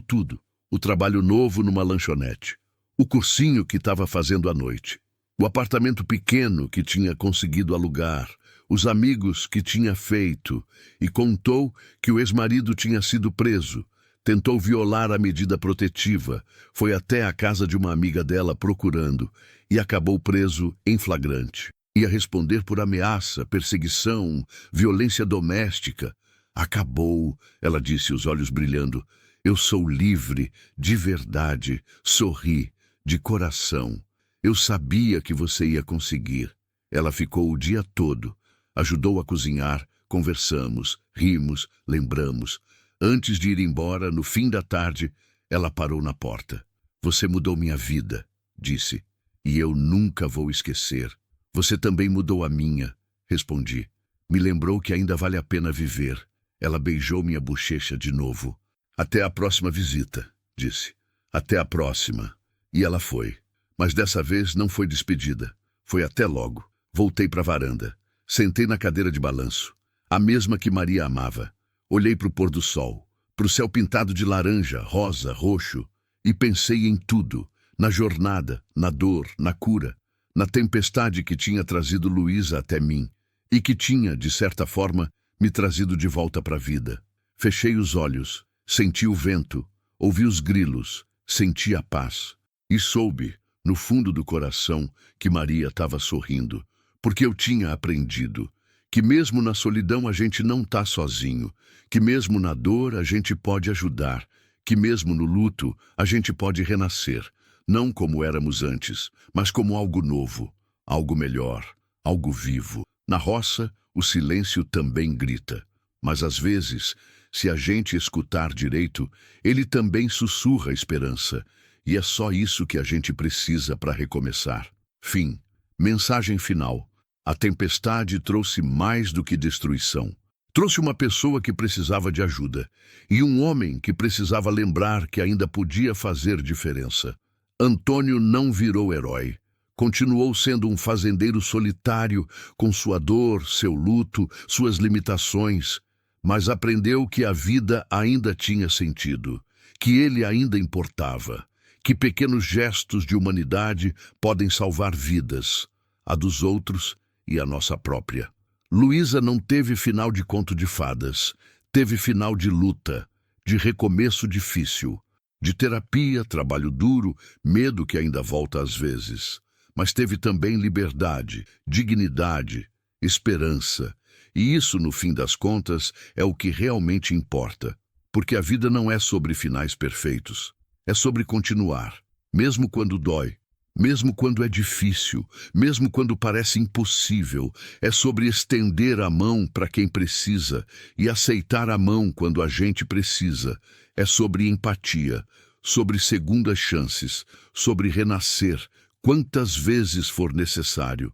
tudo. O trabalho novo numa lanchonete. O cursinho que estava fazendo à noite. O apartamento pequeno que tinha conseguido alugar, os amigos que tinha feito, e contou que o ex-marido tinha sido preso, tentou violar a medida protetiva, foi até a casa de uma amiga dela procurando e acabou preso em flagrante. Ia responder por ameaça, perseguição, violência doméstica. Acabou, ela disse, os olhos brilhando. Eu sou livre, de verdade, sorri, de coração. Eu sabia que você ia conseguir. Ela ficou o dia todo. Ajudou a cozinhar, conversamos, rimos, lembramos. Antes de ir embora, no fim da tarde, ela parou na porta. Você mudou minha vida, disse, e eu nunca vou esquecer. Você também mudou a minha, respondi. Me lembrou que ainda vale a pena viver. Ela beijou minha bochecha de novo. Até a próxima visita, disse. Até a próxima. E ela foi. Mas dessa vez não foi despedida. Foi até logo. Voltei para a varanda. Sentei na cadeira de balanço. A mesma que Maria amava. Olhei para o pôr do sol. Para o céu pintado de laranja, rosa, roxo. E pensei em tudo. Na jornada, na dor, na cura. Na tempestade que tinha trazido Luísa até mim. E que tinha, de certa forma, me trazido de volta para a vida. Fechei os olhos. Senti o vento. Ouvi os grilos. Senti a paz. E soube, no fundo do coração, que Maria estava sorrindo, porque eu tinha aprendido que mesmo na solidão a gente não está sozinho, que mesmo na dor a gente pode ajudar, que mesmo no luto a gente pode renascer, não como éramos antes, mas como algo novo, algo melhor, algo vivo. Na roça, o silêncio também grita, mas às vezes, se a gente escutar direito, ele também sussurra esperança. E é só isso que a gente precisa para recomeçar. Fim. Mensagem final. A tempestade trouxe mais do que destruição. Trouxe uma pessoa que precisava de ajuda e um homem que precisava lembrar que ainda podia fazer diferença. Antônio não virou herói. Continuou sendo um fazendeiro solitário, com sua dor, seu luto, suas limitações. mas aprendeu que a vida ainda tinha sentido, que ele ainda importava, que pequenos gestos de humanidade podem salvar vidas, a dos outros e a nossa própria. Luísa não teve final de conto de fadas, teve final de luta, de recomeço difícil, de terapia, trabalho duro, medo que ainda volta às vezes. Mas teve também liberdade, dignidade, esperança. E isso, no fim das contas, é o que realmente importa. Porque a vida não é sobre finais perfeitos. É sobre continuar, mesmo quando dói, mesmo quando é difícil, mesmo quando parece impossível. É sobre estender a mão para quem precisa e aceitar a mão quando a gente precisa. É sobre empatia, sobre segundas chances, sobre renascer, quantas vezes for necessário.